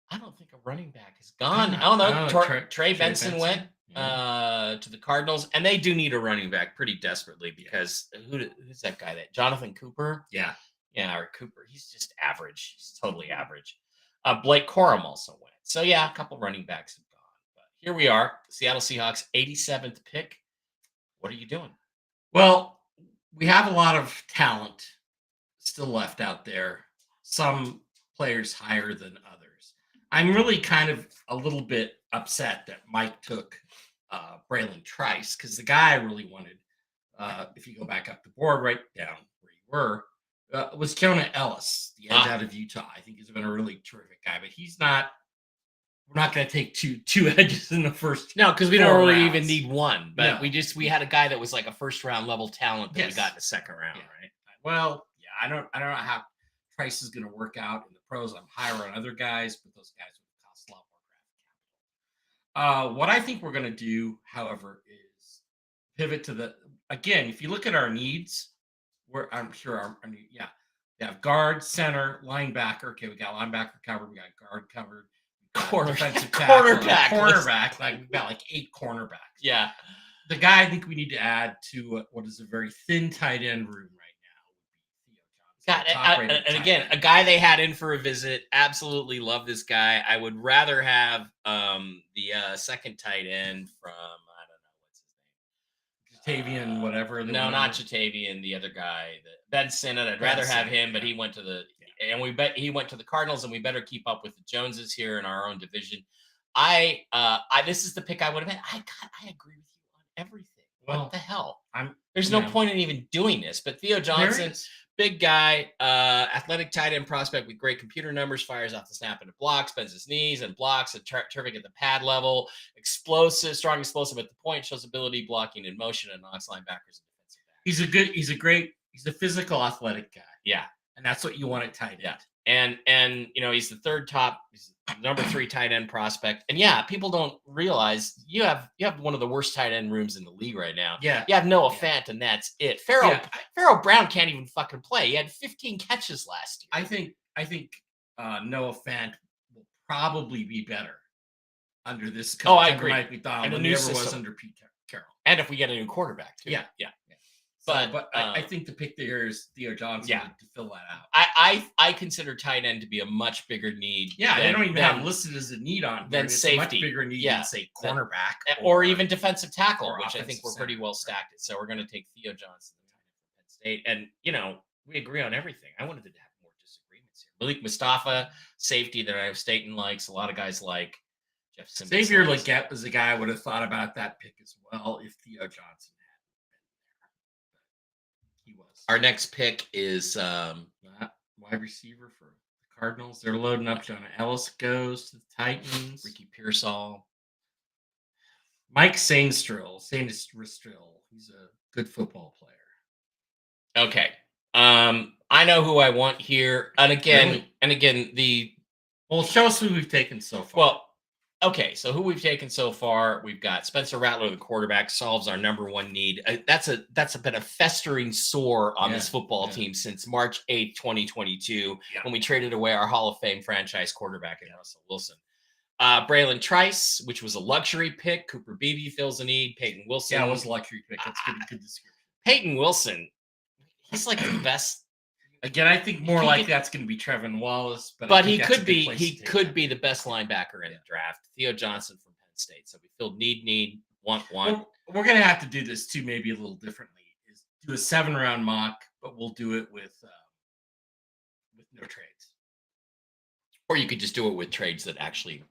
Speaker 1: I don't think a running back has gone. Oh, no. Trey Benson went to the Cardinals, and they do need a running back pretty desperately because who's that guy? That Jonathan Cooper?
Speaker 2: Yeah,
Speaker 1: or Cooper. He's just average. He's totally average. Blake Corum also went. So, yeah, a couple running backs have gone. But here we are, Seattle Seahawks, 87th pick. What are you doing?
Speaker 2: Well, we have a lot of talent still left out there. Some players higher than others. I'm really kind of a little bit upset that Mike took Braylon Trice, because the guy I really wanted, if you go back up the board right down where you were, was Jonah Ellis, the edge out of Utah. I think he's been a really terrific guy, but he's not. We're not going to take two edges in the first.
Speaker 1: No, because we don't really
Speaker 2: rounds.
Speaker 1: Even need one. But we had a guy that was like a 1st-round level talent that we got in the 2nd round, right?
Speaker 2: Well, I don't know how Trice is going to work out in the pros. I'm higher on other guys, but those guys would cost a lot more draft capital. What I think we're going to do, however, is pivot to again. If you look at our needs, I'm sure our need, we have guard, center, linebacker. Okay, we got linebacker covered. We got guard covered.
Speaker 1: Cornerback.
Speaker 2: Like we've got like 8 cornerbacks.
Speaker 1: Yeah.
Speaker 2: The guy I think we need to add to what is a very thin tight end room right now would be Theo Johnson.
Speaker 1: And again, a guy they had in for a visit. Absolutely love this guy. I would rather have the 2nd tight end from, I don't know what's his name.
Speaker 2: Jatavian, whatever.
Speaker 1: No, not Jatavian. The other guy, Ben Sinnott. I'd rather have him, but he went to the and we bet he went to the Cardinals, and we better keep up with the Joneses here in our own division. This is the pick I would have had. I agree with you on everything.
Speaker 2: Well,
Speaker 1: what the hell? There's
Speaker 2: you
Speaker 1: no
Speaker 2: know,
Speaker 1: point in even doing this. But Theo
Speaker 2: there
Speaker 1: Johnson,
Speaker 2: is.
Speaker 1: big guy, athletic tight end prospect with great computer numbers, fires off the snap into blocks, bends his knees and blocks, terrific at the pad level, explosive, strong explosive at the point, shows ability blocking in motion, and knocks linebackers and defensive backs.
Speaker 2: He's a physical athletic guy.
Speaker 1: Yeah.
Speaker 2: And that's what you want at tight end.
Speaker 1: Yeah. And he's the he's the number 3 tight end prospect. And yeah, people don't realize you have one of the worst tight end rooms in the league right now.
Speaker 2: Yeah.
Speaker 1: You have Noah Fant, and that's it. Pharaoh Brown can't even fucking play. He had 15 catches last
Speaker 2: year. I think Noah Fant will probably be better under this coach.
Speaker 1: I agree.
Speaker 2: Mike McDonald,
Speaker 1: and
Speaker 2: than he ever was under Pete Carroll.
Speaker 1: And if we get a new quarterback too.
Speaker 2: Yeah. But I think the pick there is Theo Johnson to fill that out.
Speaker 1: I consider tight end to be a much bigger need.
Speaker 2: Yeah, they don't even have listed as a need on
Speaker 1: than safety.
Speaker 2: A much bigger need than say cornerback
Speaker 1: or even defensive tackle, which I think we're pretty well stacked at. So we're going to take Theo Johnson, the tight end from Penn State, and we agree on everything. I wanted to have more disagreements here. Malik Mustafa, safety that Iowa State likes. A lot of guys like Jeff Simmons.
Speaker 2: Xavier Legette was a guy I would have thought about that pick as well if Theo Johnson.
Speaker 1: Our next pick is
Speaker 2: wide receiver for the Cardinals. They're loading up. Jonah Ellis goes to the Titans.
Speaker 1: Ricky Pearsall.
Speaker 2: Mike Sainstrill. He's a good football player.
Speaker 1: Okay. I know who I want here. And again,
Speaker 2: show us who we've taken so far.
Speaker 1: Well, okay, so who we've taken so far, we've got Spencer Rattler, the quarterback, solves our number 1 need. That's been a festering sore on this football team since March 8th, 2022, when we traded away our Hall of Fame franchise quarterback in Russell Wilson. Braylon Trice, which was a luxury pick. Cooper Beebe fills a need. Peyton Wilson.
Speaker 2: Yeah, it was a luxury pick. That's good description.
Speaker 1: Peyton Wilson, he's like the best.
Speaker 2: Again, I think more like that's going to be Trevin Wallace,
Speaker 1: but he could be the best linebacker in the draft. Theo Johnson from Penn State. So we filled need, want.
Speaker 2: We're going to have to do this too, maybe a little differently. Is do a 7-round mock, but we'll do it with no trades.
Speaker 1: Or you could just do it with trades that actually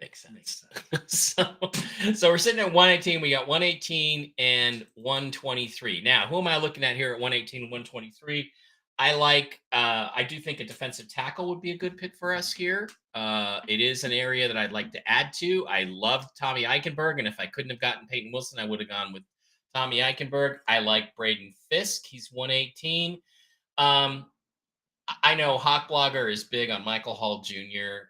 Speaker 1: make sense. So we're sitting at 118. We got 118 and 123. Now, who am I looking at here at 118 and 123? I do think a defensive tackle would be a good pick for us here. It is an area that I'd like to add to. I love Tommy Eichenberg, and if I couldn't have gotten Peyton Wilson, I would have gone with Tommy Eichenberg. I like Braden Fisk. He's 118. I know Hawk Blogger is big on Michael Hall Jr.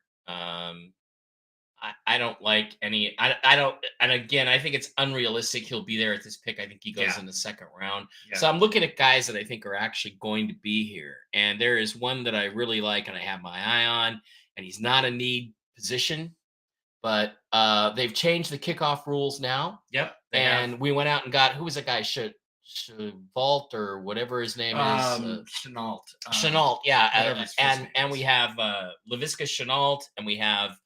Speaker 1: I don't like any. I don't. And again, I think it's unrealistic he'll be there at this pick. I think he goes in the second round. Yeah. So I'm looking at guys that I think are actually going to be here. And there is one that I really like and I have my eye on. And he's not a need position, but they've changed the kickoff rules now.
Speaker 2: Yep.
Speaker 1: And we went out and got, who was that guy? Vault or whatever his name is.
Speaker 2: Chenault.
Speaker 1: Chenault, yeah. And we have Laviska Chenault, and we have.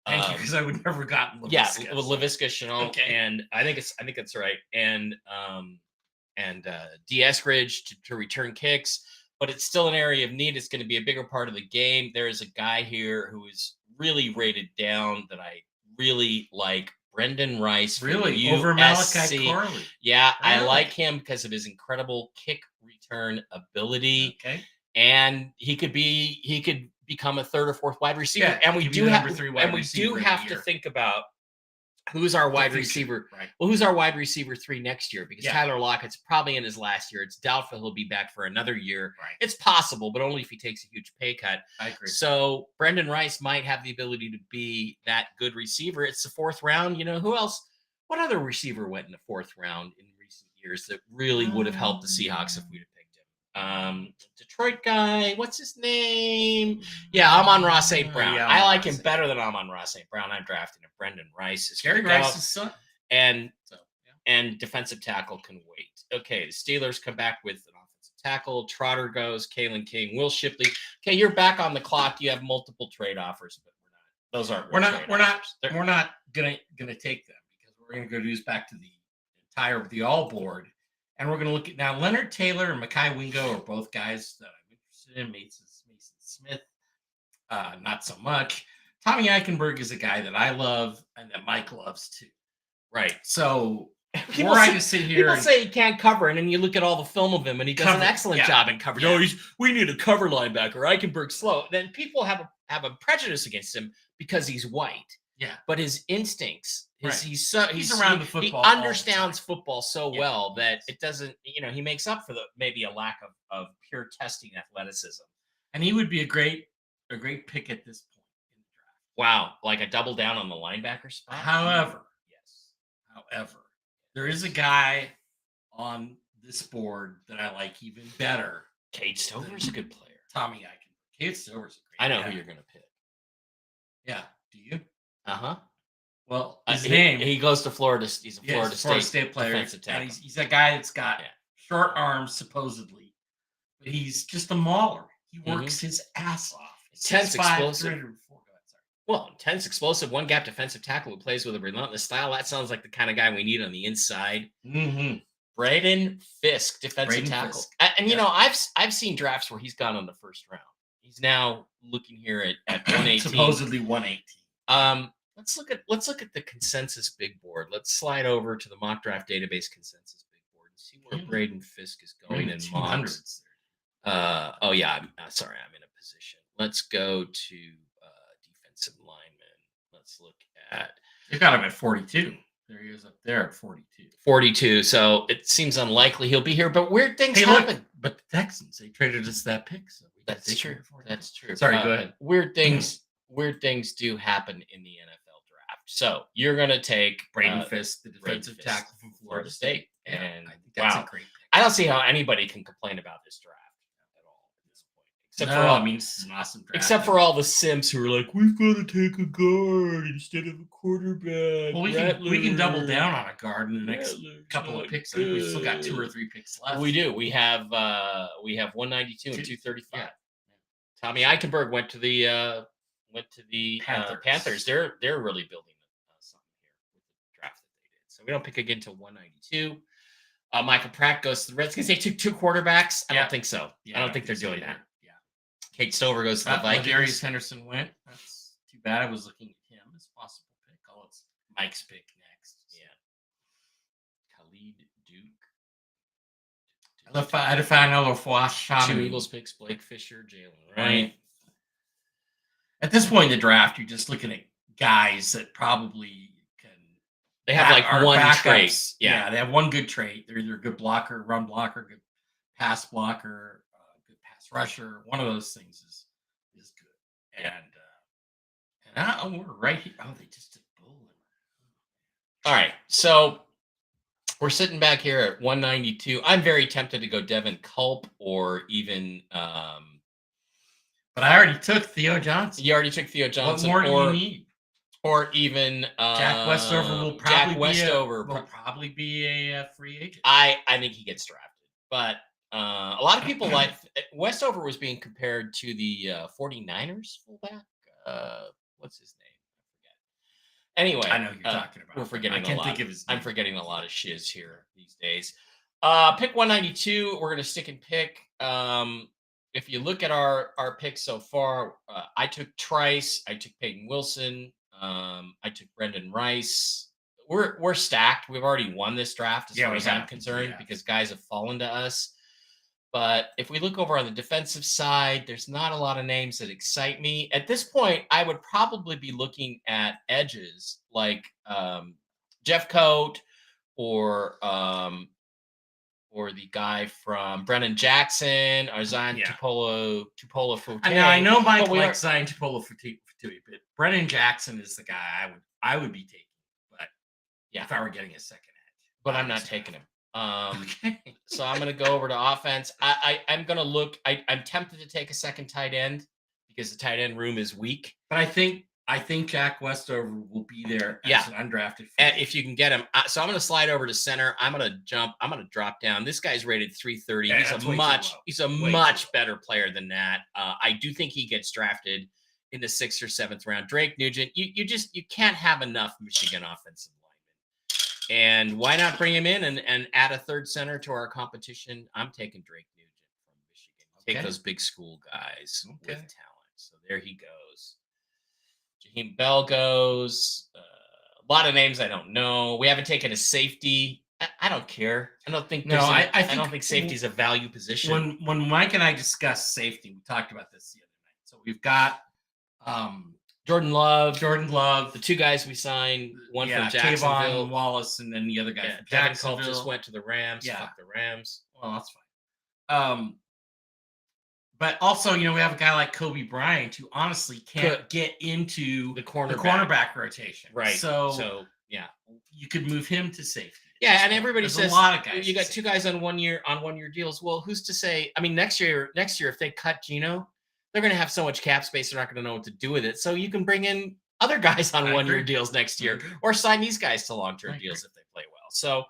Speaker 2: Thank you, because I would never gotten Laviska.
Speaker 1: Yeah, Laviska Chenault, okay. And I think that's right. And D. Eskridge to return kicks, but it's still an area of need. It's going to be a bigger part of the game. There is a guy here who is really rated down that I really like. Brendan Rice.
Speaker 2: Really? Over Malachi Corley?
Speaker 1: Yeah, really? I like him because of his incredible kick return ability.
Speaker 2: Okay.
Speaker 1: And he could become a 3rd or 4th wide receiver. Yeah, and we do have to think about who's our wide receiver.
Speaker 2: Right.
Speaker 1: Well, who's our wide receiver 3 next year? Because Tyler Lockett's probably in his last year. It's doubtful he'll be back for another year.
Speaker 2: Right.
Speaker 1: It's possible, but only if he takes a huge pay cut.
Speaker 2: I agree.
Speaker 1: So Brendan Rice might have the ability to be that good receiver. It's the 4th round. You know, who else? What other receiver went in the 4th round in recent years that really would have helped the Seahawks if we'd have picked him? Detroit guy, what's his name? Yeah, Amon-Ra St. Brown. I like him better than Amon-Ra St. Brown. I'm drafting him. Brendan Rice is
Speaker 2: Gary Rice's son.
Speaker 1: And defensive tackle can wait. Okay, the Steelers come back with an offensive tackle. Trotter goes. Kalen King, Will Shipley. Okay, you're back on the clock. You have multiple trade offers, but those aren't.
Speaker 2: We're not gonna take them because we're gonna go back to the all board. And we're going to look at now Leonard Taylor and Mekhi Wingo are both guys that I'm interested in. Mason Smith, not so much. Tommy Eichenberg is a guy that I love and that Mike loves too.
Speaker 1: Right.
Speaker 2: So
Speaker 1: People
Speaker 2: were I
Speaker 1: say,
Speaker 2: to sit here
Speaker 1: people
Speaker 2: and
Speaker 1: say he can't cover, and then you look at all the film of him, and he does
Speaker 2: Cover,
Speaker 1: an excellent
Speaker 2: yeah.
Speaker 1: job in cover.
Speaker 2: Yeah.
Speaker 1: No, we need a cover linebacker. Eichenberg's slow. Then people have a prejudice against him because he's white.
Speaker 2: yeah,
Speaker 1: But his instincts,
Speaker 2: Right.
Speaker 1: he's
Speaker 2: around the
Speaker 1: he
Speaker 2: football all the
Speaker 1: understands
Speaker 2: time.
Speaker 1: football so
Speaker 2: Yeah,
Speaker 1: well
Speaker 2: he
Speaker 1: that
Speaker 2: does.
Speaker 1: it doesn't, he makes up for maybe a lack of pure testing athleticism.
Speaker 2: And he would be a great pick at this point in the draft.
Speaker 1: Wow, like a double down on the linebacker spot.
Speaker 2: However,
Speaker 1: Yes.
Speaker 2: there is a guy on this board that I like even better.
Speaker 1: Cade Stover's a good player.
Speaker 2: Tommy Eichenberg. Cade Stover's a great
Speaker 1: I know
Speaker 2: guy.
Speaker 1: who you're going to pick.
Speaker 2: Yeah. Do you?
Speaker 1: Uh-huh.
Speaker 2: Well, his
Speaker 1: He-
Speaker 2: name.
Speaker 1: He goes to Florida. He's a
Speaker 2: Yeah,
Speaker 1: Florida
Speaker 2: he's a Florida
Speaker 1: State
Speaker 2: State player.
Speaker 1: defensive tackle.
Speaker 2: And he's a guy that's got
Speaker 1: Yeah.
Speaker 2: short arms, supposedly. But he's just a mauler. He
Speaker 1: Mm-hmm.
Speaker 2: works his ass off.
Speaker 1: Intense,
Speaker 2: 6'5",
Speaker 1: explosive.
Speaker 2: 304. Go ahead, sorry.
Speaker 1: Well, intense, explosive, one-gap defensive tackle who plays with a relentless style. That sounds like the kind of guy we need on the inside.
Speaker 2: Mm-hmm.
Speaker 1: Braden Fisk, defensive
Speaker 2: Braden
Speaker 1: tackle.
Speaker 2: Fisk.
Speaker 1: And I've seen drafts where he's gone on the first round. He's now looking here at 118.
Speaker 2: Supposedly 118.
Speaker 1: Let's look at the consensus big board. Let's slide over to the mock draft database consensus big board and see where Braden Fisk is going in mocks. Oh yeah, I'm sorry, I'm in a position. Let's go to defensive lineman. Let's look at.
Speaker 2: They got him at 42. There he is up there at 42.
Speaker 1: 42. So it seems unlikely he'll be here, but weird things happen.
Speaker 2: Look, but the Texans, they traded us that pick. So
Speaker 1: That's true. That's true.
Speaker 2: Sorry, go ahead.
Speaker 1: Weird things do happen in the NFL draft. So you're going to take
Speaker 2: Braden Fisk, the defensive tackle from Florida State.
Speaker 1: And
Speaker 2: I think that's
Speaker 1: wow,
Speaker 2: a great pick.
Speaker 1: I don't see how anybody can complain about this draft at all at this point. Except for all,
Speaker 2: this is an awesome draft.
Speaker 1: Except for all the simps who are like, we've got to take a guard instead of a quarterback.
Speaker 2: Well, we can double down on a guard in the next couple of picks. I think we've still got 2 or 3 picks left.
Speaker 1: We do. We have 192 and 235.
Speaker 2: Yeah.
Speaker 1: Tommy Eichenberg went to the Panthers. They're really building something here with the draft that they did. So we don't pick again till 192. Michael Pratt goes to the Redskins. They took 2 quarterbacks. I don't think so. I don't think they're doing that.
Speaker 2: Yeah.
Speaker 1: Cade Stover goes to the Vikings.
Speaker 2: Darius Henderson went. That's too bad. I was looking at him as a possible pick. Oh, it's Mike's pick next.
Speaker 1: Yeah. Khalid Duke.
Speaker 2: I had to find another shot.
Speaker 1: 2 Eagles picks: Blake Fisher, Jalen Wright.
Speaker 2: At this point in the draft, you're just looking at guys that probably can.
Speaker 1: They have like one trait.
Speaker 2: Yeah, they have one good trait. They're either a good blocker, run blocker, good pass blocker, good pass rusher. One of those things is good. And we're right here. Oh, they just did Bowling.
Speaker 1: All right, so we're sitting back here at 192. I'm very tempted to go Devin Culp or even.
Speaker 2: But I already took Theo Johnson.
Speaker 1: You already took Theo Johnson.
Speaker 2: What more do you need?
Speaker 1: Or even
Speaker 2: Jack Westover will probably be a free agent.
Speaker 1: I think he gets drafted, but a lot of people like Westover was being compared to the 49ers fullback. What's his name? I forget. Anyway,
Speaker 2: I know who you're talking about.
Speaker 1: We're forgetting
Speaker 2: I can't
Speaker 1: a lot.
Speaker 2: think of his name.
Speaker 1: I'm forgetting a lot of shiz here these days. Pick 192. We're gonna stick and pick. If you look at our picks so far, I took Trice, I took Peyton Wilson, I took Brendan Rice. We're stacked. We've already won this draft as far as I'm concerned because guys have fallen to us. But if we look over on the defensive side, there's not a lot of names that excite me. At this point, I would probably be looking at edges like Jeff Coate or the guy from Brennan Jackson or Zion Tupola Fute.
Speaker 2: I know Mike likes Zion Tupola Fute, but Brennan Jackson is the guy I would be taking. But if I were getting a second edge.
Speaker 1: But I'm not taking him.
Speaker 2: Okay.
Speaker 1: So I'm going to go over to offense. I'm going to look. I'm tempted to take a second tight end because the tight end room is weak.
Speaker 2: But I think Jack Westover will be there as an undrafted.
Speaker 1: If you can get him. So I'm going to slide over to center. I'm going to drop down. This guy's rated 330. He's a much better player than that. I do think he gets drafted in the 6th or 7th round. Drake Nugent, you can't have enough Michigan offensive linemen. And why not bring him in and add a third center to our competition? I'm taking Drake Nugent from Michigan. Take
Speaker 2: Okay.
Speaker 1: those big school guys with
Speaker 2: Okay.
Speaker 1: talent. So there he goes. Jaheim Bell goes. A lot of names I don't know. We haven't taken a safety. I don't care. I don't think
Speaker 2: No,
Speaker 1: there's.
Speaker 2: I
Speaker 1: I don't
Speaker 2: think
Speaker 1: think safety is a value position.
Speaker 2: when Mike and I discussed safety, we talked about this the other night. So we've got
Speaker 1: Jordan Love,
Speaker 2: the
Speaker 1: the two guys we signed, one from
Speaker 2: Tavon
Speaker 1: Jacksonville,
Speaker 2: Wallace, and then the other guy
Speaker 1: yeah,
Speaker 2: from
Speaker 1: Kevin Culp
Speaker 2: Jacksonville.
Speaker 1: just went to the Rams.
Speaker 2: Yeah.
Speaker 1: Fuck the Rams.
Speaker 2: Well, that's fine. But also, we have a guy like Kobe Bryant who honestly can't get into
Speaker 1: the
Speaker 2: cornerback rotation.
Speaker 1: Right.
Speaker 2: So
Speaker 1: yeah,
Speaker 2: you could move him to safety.
Speaker 1: Yeah, and everybody says
Speaker 2: a lot of guys.
Speaker 1: You got two guys on 1 year deals. Well, who's to say? I mean, next year, if they cut Geno, they're going to have so much cap space, they're not going to know what to do with it. So you can bring in other guys on 1 year deals next year, or sign these guys to long-term deals if they play well. So,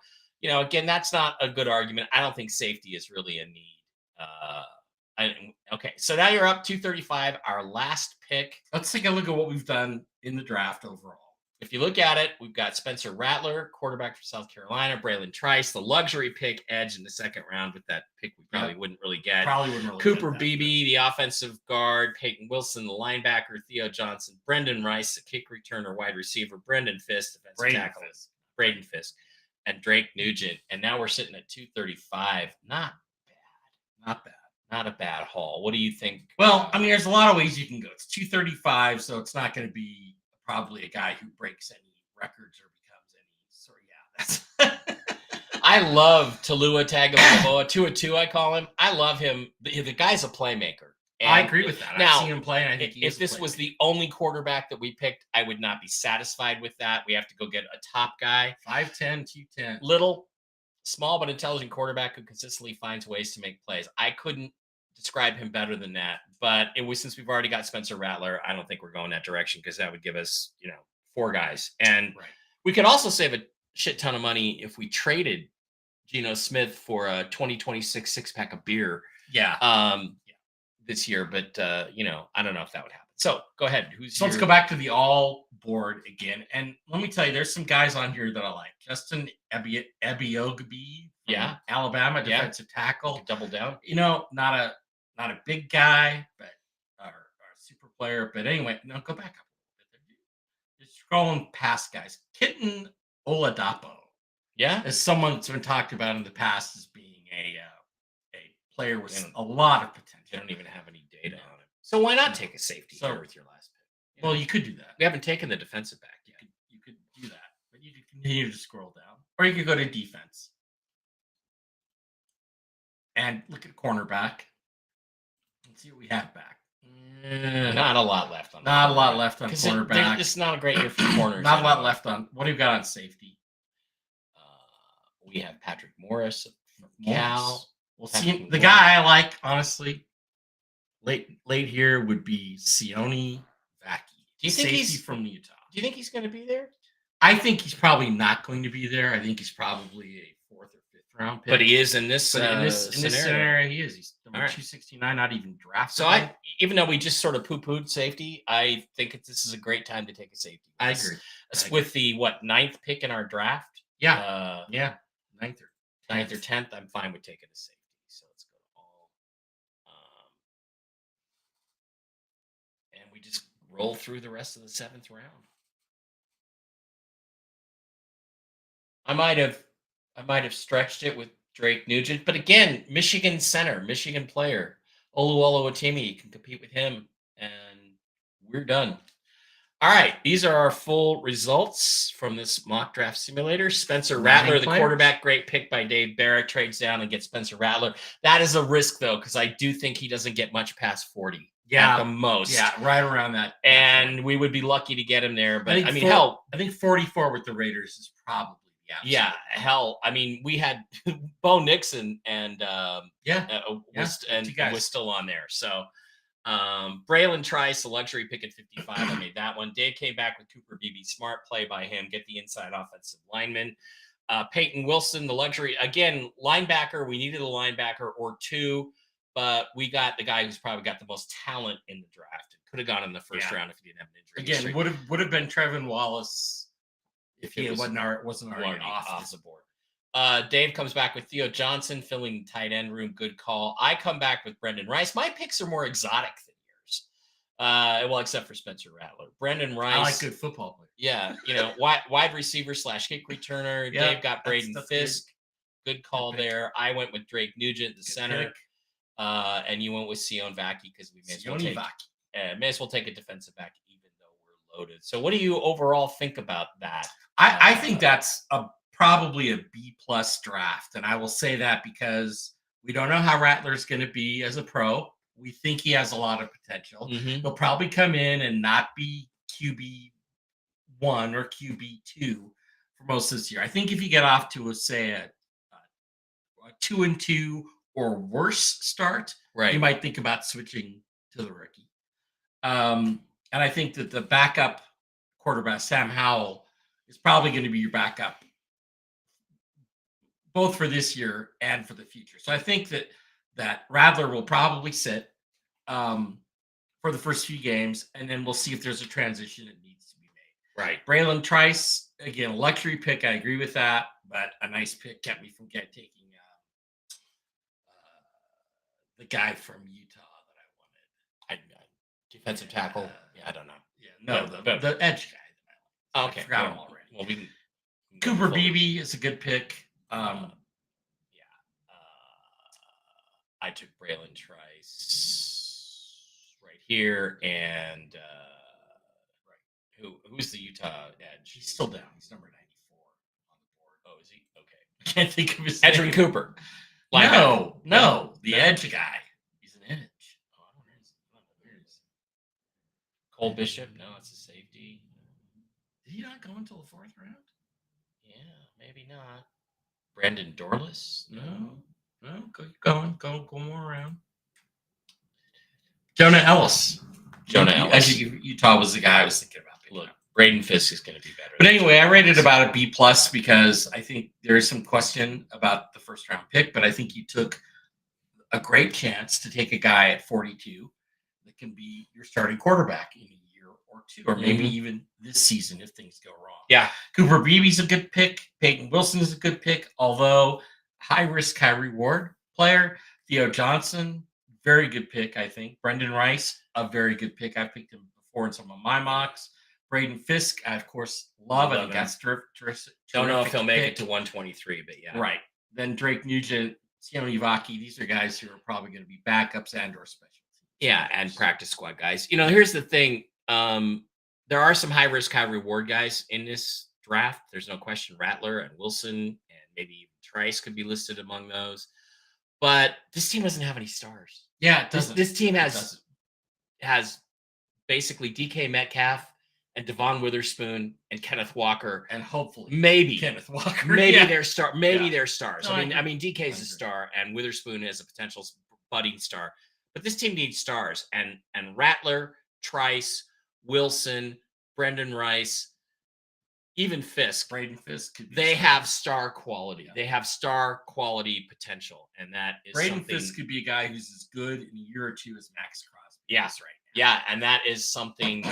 Speaker 1: again, that's not a good argument. I don't think safety is really a need. Okay, so now you're up 235. Our last pick.
Speaker 2: Let's take a look at what we've done in the draft overall.
Speaker 1: If you look at it, we've got Spencer Rattler, quarterback from South Carolina, Braylon Trice, the luxury pick, edge in the second round with that pick we probably wouldn't really get. Cooper Beebe, the offensive guard, Peyton Wilson, the linebacker, Theo Johnson, Brendan Rice, the kick returner, wide receiver, Brendan Fisk, defensive tackle, Braden Fisk, and Drake Nugent. And now we're sitting at 235. Not bad. Not a bad haul. What do you think?
Speaker 2: Well, I mean, there's a lot of ways you can go. It's 235, so it's not going to be probably a guy who breaks any records or becomes any sort. That's.
Speaker 1: I love Talua Tagovailoa, 2-2. I call him. I love him. The guy's a playmaker.
Speaker 2: And I agree with that.
Speaker 1: Now,
Speaker 2: I've seen him play, and I think
Speaker 1: if this was the only quarterback that we picked, I would not be satisfied with that. We have to go get a top guy.
Speaker 2: 5'10", 210.
Speaker 1: Little, small but intelligent quarterback who consistently finds ways to make plays. I couldn't describe him better than that, but since we've already got Spencer Rattler, I don't think we're going that direction because that would give us, 4 guys. And we could also save a shit ton of money if we traded Geno Smith for a 2026 6-pack of beer. This year, but I don't know if that would happen. So go ahead.
Speaker 2: Let's go back to the all board again, and let me tell you, there's some guys on here that I like. Justin Ebiogbe, Alabama, defensive tackle.
Speaker 1: Double down.
Speaker 2: Not a big guy, but or a super player. But anyway, no, go back up a little bit. Just scrolling past guys. Kitten Oladapo, is someone that's been talked about in the past as being a player with a lot of potential.
Speaker 1: They don't even have any data on it. So why not take a safety here with your last pick?
Speaker 2: Well, you could do that.
Speaker 1: We haven't taken the defensive back yet.
Speaker 2: You could do that, but you could continue to scroll down, or you could go to defense and look at cornerback. Let's see what we have back.
Speaker 1: Not a lot left on.
Speaker 2: Not a lot left on cornerback.
Speaker 1: It's not a great year for corners.
Speaker 2: Not a lot left on. What do you got on safety?
Speaker 1: We have Patrick Morris from Cal.
Speaker 2: Well, see, the guy I like, honestly, late here would be Sione Vaki.
Speaker 1: Do you think he's
Speaker 2: from Utah?
Speaker 1: Do you think he's going to be there?
Speaker 2: I think he's probably not going to be there. I think he's probably a 4th or 5th round pick.
Speaker 1: But he is in this
Speaker 2: scenario. He is. He's number 269, not even drafted.
Speaker 1: So even though we just sort of poo-pooed safety, I think this is a great time to take a safety.
Speaker 2: I agree.
Speaker 1: With the 9th pick in our draft.
Speaker 2: Yeah. 9th
Speaker 1: or 10th. I'm fine with taking a safety. So let's go to all. And we just roll through the rest of the 7th round. I might have stretched it with Drake Nugent, but again, Michigan center, Michigan player, Oluwalowatimi, can compete with him, and we're done. All right, these are our full results from this mock draft simulator. Spencer Rattler, the quarterback, great pick by Dave Barrett, trades down and gets Spencer Rattler. That is a risk, though, because I do think he doesn't get much past 40 at the most.
Speaker 2: Yeah, right around that.
Speaker 1: And we would be lucky to get him there. But I
Speaker 2: think 44 with the Raiders is probably
Speaker 1: hell. I mean, we had Bo Nixon and was still on there. So Braylon Trice, a luxury pick at 55. I made that one. Dave came back with Cooper Beebe. Smart play by him. Get the inside offensive lineman. Peyton Wilson, the luxury. Again, linebacker. We needed a linebacker or two, but we got the guy who's probably got the most talent in the draft. Could have gone in the first round if he didn't have an injury.
Speaker 2: Again, would have been Trevin Wallace if he wasn't already off the board.
Speaker 1: Dave comes back with Theo Johnson filling the tight end room. Good call. I come back with Brendan Rice. My picks are more exotic than yours. Well, except for Spencer Rattler. Brendan Rice.
Speaker 2: I like good football players.
Speaker 1: Yeah, wide receiver / kick returner.
Speaker 2: Yeah,
Speaker 1: Dave got Braden Fisk. Good call there. I went with Drake Nugent, the center. And you went with Sion Vaki because we may as well take a defensive back, even though we're loaded. So, what do you overall think about that?
Speaker 2: I think that's probably a B+ draft, and I will say that because we don't know how Rattler's going to be as a pro. We think he has a lot of potential.
Speaker 1: Mm-hmm.
Speaker 2: He'll probably come in and not be QB1 or QB2 for most of this year. I think if you get off to a 2-2 or worse start,
Speaker 1: right,
Speaker 2: you might think about switching to the rookie. And I think that the backup quarterback, Sam Howell, is probably going to be your backup both for this year and for the future. So I think that Rattler will probably sit for the first few games, and then we'll see if there's a transition that needs to be made.
Speaker 1: Right.
Speaker 2: Braylon Trice, again, luxury pick. I agree with that, but a nice pick kept me from taking the guy from Utah that I wanted.
Speaker 1: Defensive tackle. I don't know.
Speaker 2: Yeah, no, the edge guy.
Speaker 1: Okay,
Speaker 2: I forgot him already.
Speaker 1: Well, we can
Speaker 2: Cooper Beebe is a good pick.
Speaker 1: I took Braylon Trice right here, and who's the Utah edge?
Speaker 2: He's still down. He's number 94 on the board.
Speaker 1: Oh, is he? Okay,
Speaker 2: I can't think of his
Speaker 1: Edgerrin
Speaker 2: name.
Speaker 1: Cooper.
Speaker 2: No, the edge guy. He's an edge.
Speaker 1: Oh, I don't know. Where is Cole Bishop? No, it's a safety.
Speaker 2: Did he not go until the 4th round?
Speaker 1: Yeah, maybe not. Brandon Dorless?
Speaker 2: No. Go more around. Jonah Ellis.
Speaker 1: Ellis.
Speaker 2: Utah was the guy I was thinking about.
Speaker 1: Look, Braden Fisk is going to be better.
Speaker 2: But anyway, I rated about a B+ because I think there is some question about the first round pick, but I think you took a great chance to take a guy at 42 that can be your starting quarterback in a year or two, or maybe even this season if things go wrong.
Speaker 1: Yeah.
Speaker 2: Cooper Beebe's a good pick. Peyton Wilson is a good pick, although high risk, high reward player. Theo Johnson, very good pick, I think. Brendan Rice, a very good pick. I picked him before in some of my mocks. Braden Fisk, I, of course, love. I think that's terrific.
Speaker 1: Don't know if he'll make it to 123, but yeah.
Speaker 2: Right. Then Drake Nugent, Sion Vaki, these are guys who are probably going to be backups and or special teams.
Speaker 1: Yeah, and practice squad guys. Here's the thing. There are some high risk, high reward guys in this draft. There's no question. Rattler and Wilson and maybe even Trice could be listed among those. But this team doesn't have any stars.
Speaker 2: Yeah, it doesn't.
Speaker 1: This team has basically DK Metcalf and Devon Witherspoon and Kenneth Walker,
Speaker 2: and hopefully
Speaker 1: maybe
Speaker 2: Kenneth Walker.
Speaker 1: Maybe they're stars. No, I mean DK's a star and Witherspoon is a potential budding star. But this team needs stars, and Rattler, Trice, Wilson, Brendan Rice, even Fisk.
Speaker 2: Braden Fisk.
Speaker 1: They have star quality. Yeah. They have star quality potential, and that is
Speaker 2: Braden Fisk could be a guy who's as good in a year or two as Max Crosby.
Speaker 1: Yes, right. Yeah, and that is something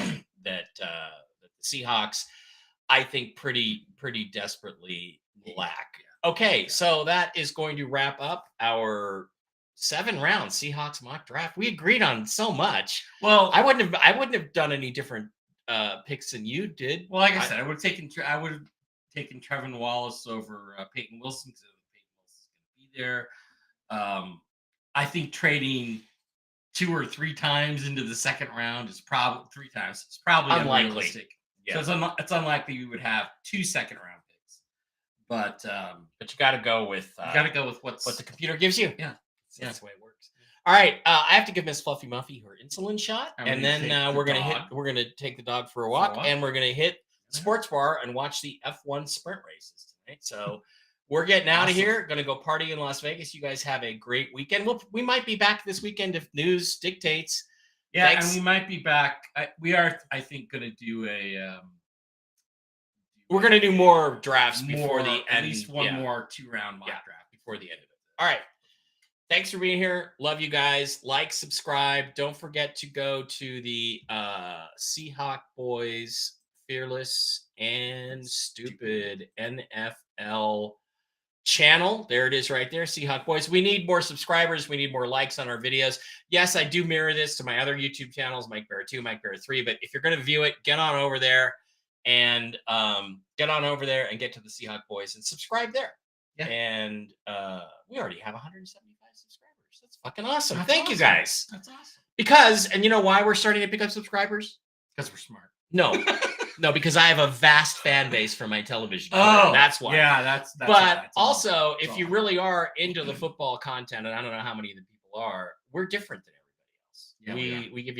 Speaker 1: that the Seahawks, I think, pretty desperately lack. Yeah. Okay, so that is going to wrap up our 7-round Seahawks mock draft. We agreed on so much. Well, I wouldn't have done any different picks than you did.
Speaker 2: Well, like I said, I would have taken Trevin Wallace over Peyton Wilson because Peyton Wilson is going to be there. I think trading 2 or 3 times into the second round is probably 3 times. It's probably
Speaker 1: unlikely.
Speaker 2: Yeah. So it's unlikely we would have 2 second-round picks. But
Speaker 1: you got to go with
Speaker 2: what
Speaker 1: the computer gives you.
Speaker 2: Yeah.
Speaker 1: That's the way it works. All right, I have to give Miss Fluffy Muffy her insulin shot, and then we're gonna take the dog for a walk, and we're gonna hit the sports bar and watch the F1 sprint races tonight. So we're getting out of here. Gonna go party in Las Vegas. You guys have a great weekend. We might be back this weekend if news dictates.
Speaker 2: Yeah, thanks. And we might be back. We are, I think, gonna do a.
Speaker 1: We're gonna do more drafts before the end.
Speaker 2: At least one more 2-round mock draft
Speaker 1: before the end of it. All right. Thanks for being here. Love you guys. Like, subscribe. Don't forget to go to the Seahawk Boys Fearless and Stupid NFL channel. There it is right there, Seahawk Boys. We need more subscribers. We need more likes on our videos. Yes, I do mirror this to my other YouTube channels, Mike Bear 2, Mike Bear 3. But if you're going to view it, get on over there and get to the Seahawk Boys and subscribe there.
Speaker 2: Yeah.
Speaker 1: And we already have 175 subscribers. That's fucking awesome.
Speaker 2: That's
Speaker 1: Thank you
Speaker 2: awesome.
Speaker 1: guys.
Speaker 2: That's awesome.
Speaker 1: Because, and you know why we're starting to pick up subscribers?
Speaker 2: Because we're smart.
Speaker 1: No. No, because I have a vast fan base for my television.
Speaker 2: Oh,
Speaker 1: that's why.
Speaker 2: Yeah, that's
Speaker 1: but also, if you really are into the football content, and I don't know how many of the people are, we're different than everybody else.
Speaker 2: Yeah,
Speaker 1: we give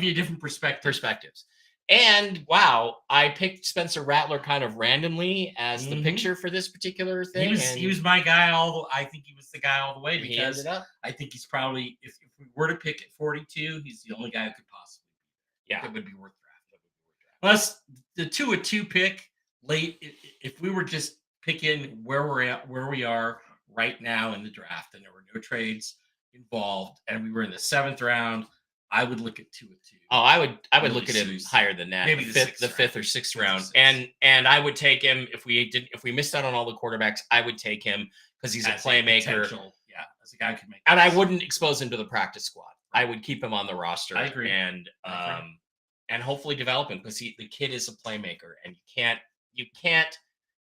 Speaker 1: you different
Speaker 2: perspectives.
Speaker 1: And wow, I picked Spencer Rattler kind of randomly as the picture for this particular thing.
Speaker 2: He was my guy I think he was the guy all the way,
Speaker 1: he
Speaker 2: because
Speaker 1: ended up.
Speaker 2: I think he's probably, if we were to pick at 42, he's the only guy who could possibly be.
Speaker 1: Yeah,
Speaker 2: that would be worth drafting. Plus the 2-2 pick late, if we were just picking where we are right now in the draft, and there were no trades involved, and we were in the 7th round, I would look at 2-2.
Speaker 1: Oh, I would look at him higher than that.
Speaker 2: Maybe
Speaker 1: the fifth or sixth round. And I would take him if we missed out on all the quarterbacks. I would take him because he's a playmaker.
Speaker 2: As a guy who could make.
Speaker 1: And I wouldn't expose him to the practice squad. I would keep him on the roster.
Speaker 2: I agree.
Speaker 1: And hopefully develop him, because the kid is a playmaker, and you can't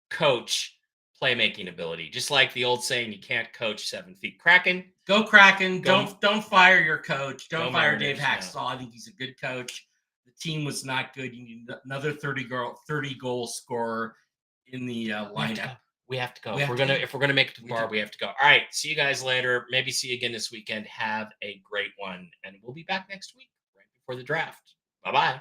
Speaker 1: coach playmaking ability. Just like the old saying, you can't coach 7 feet. Kraken.
Speaker 2: Go Kraken. Don't fire your coach. Don't fire Dave Haxtell.
Speaker 1: No.
Speaker 2: I think he's a good coach. The team was not good. You need another 30 goal scorer in the lineup.
Speaker 1: We have to go. If we're gonna make it to the bar, we have to go. All right. See you guys later. Maybe see you again this weekend. Have a great one. And we'll be back next week, right before the draft. Bye-bye.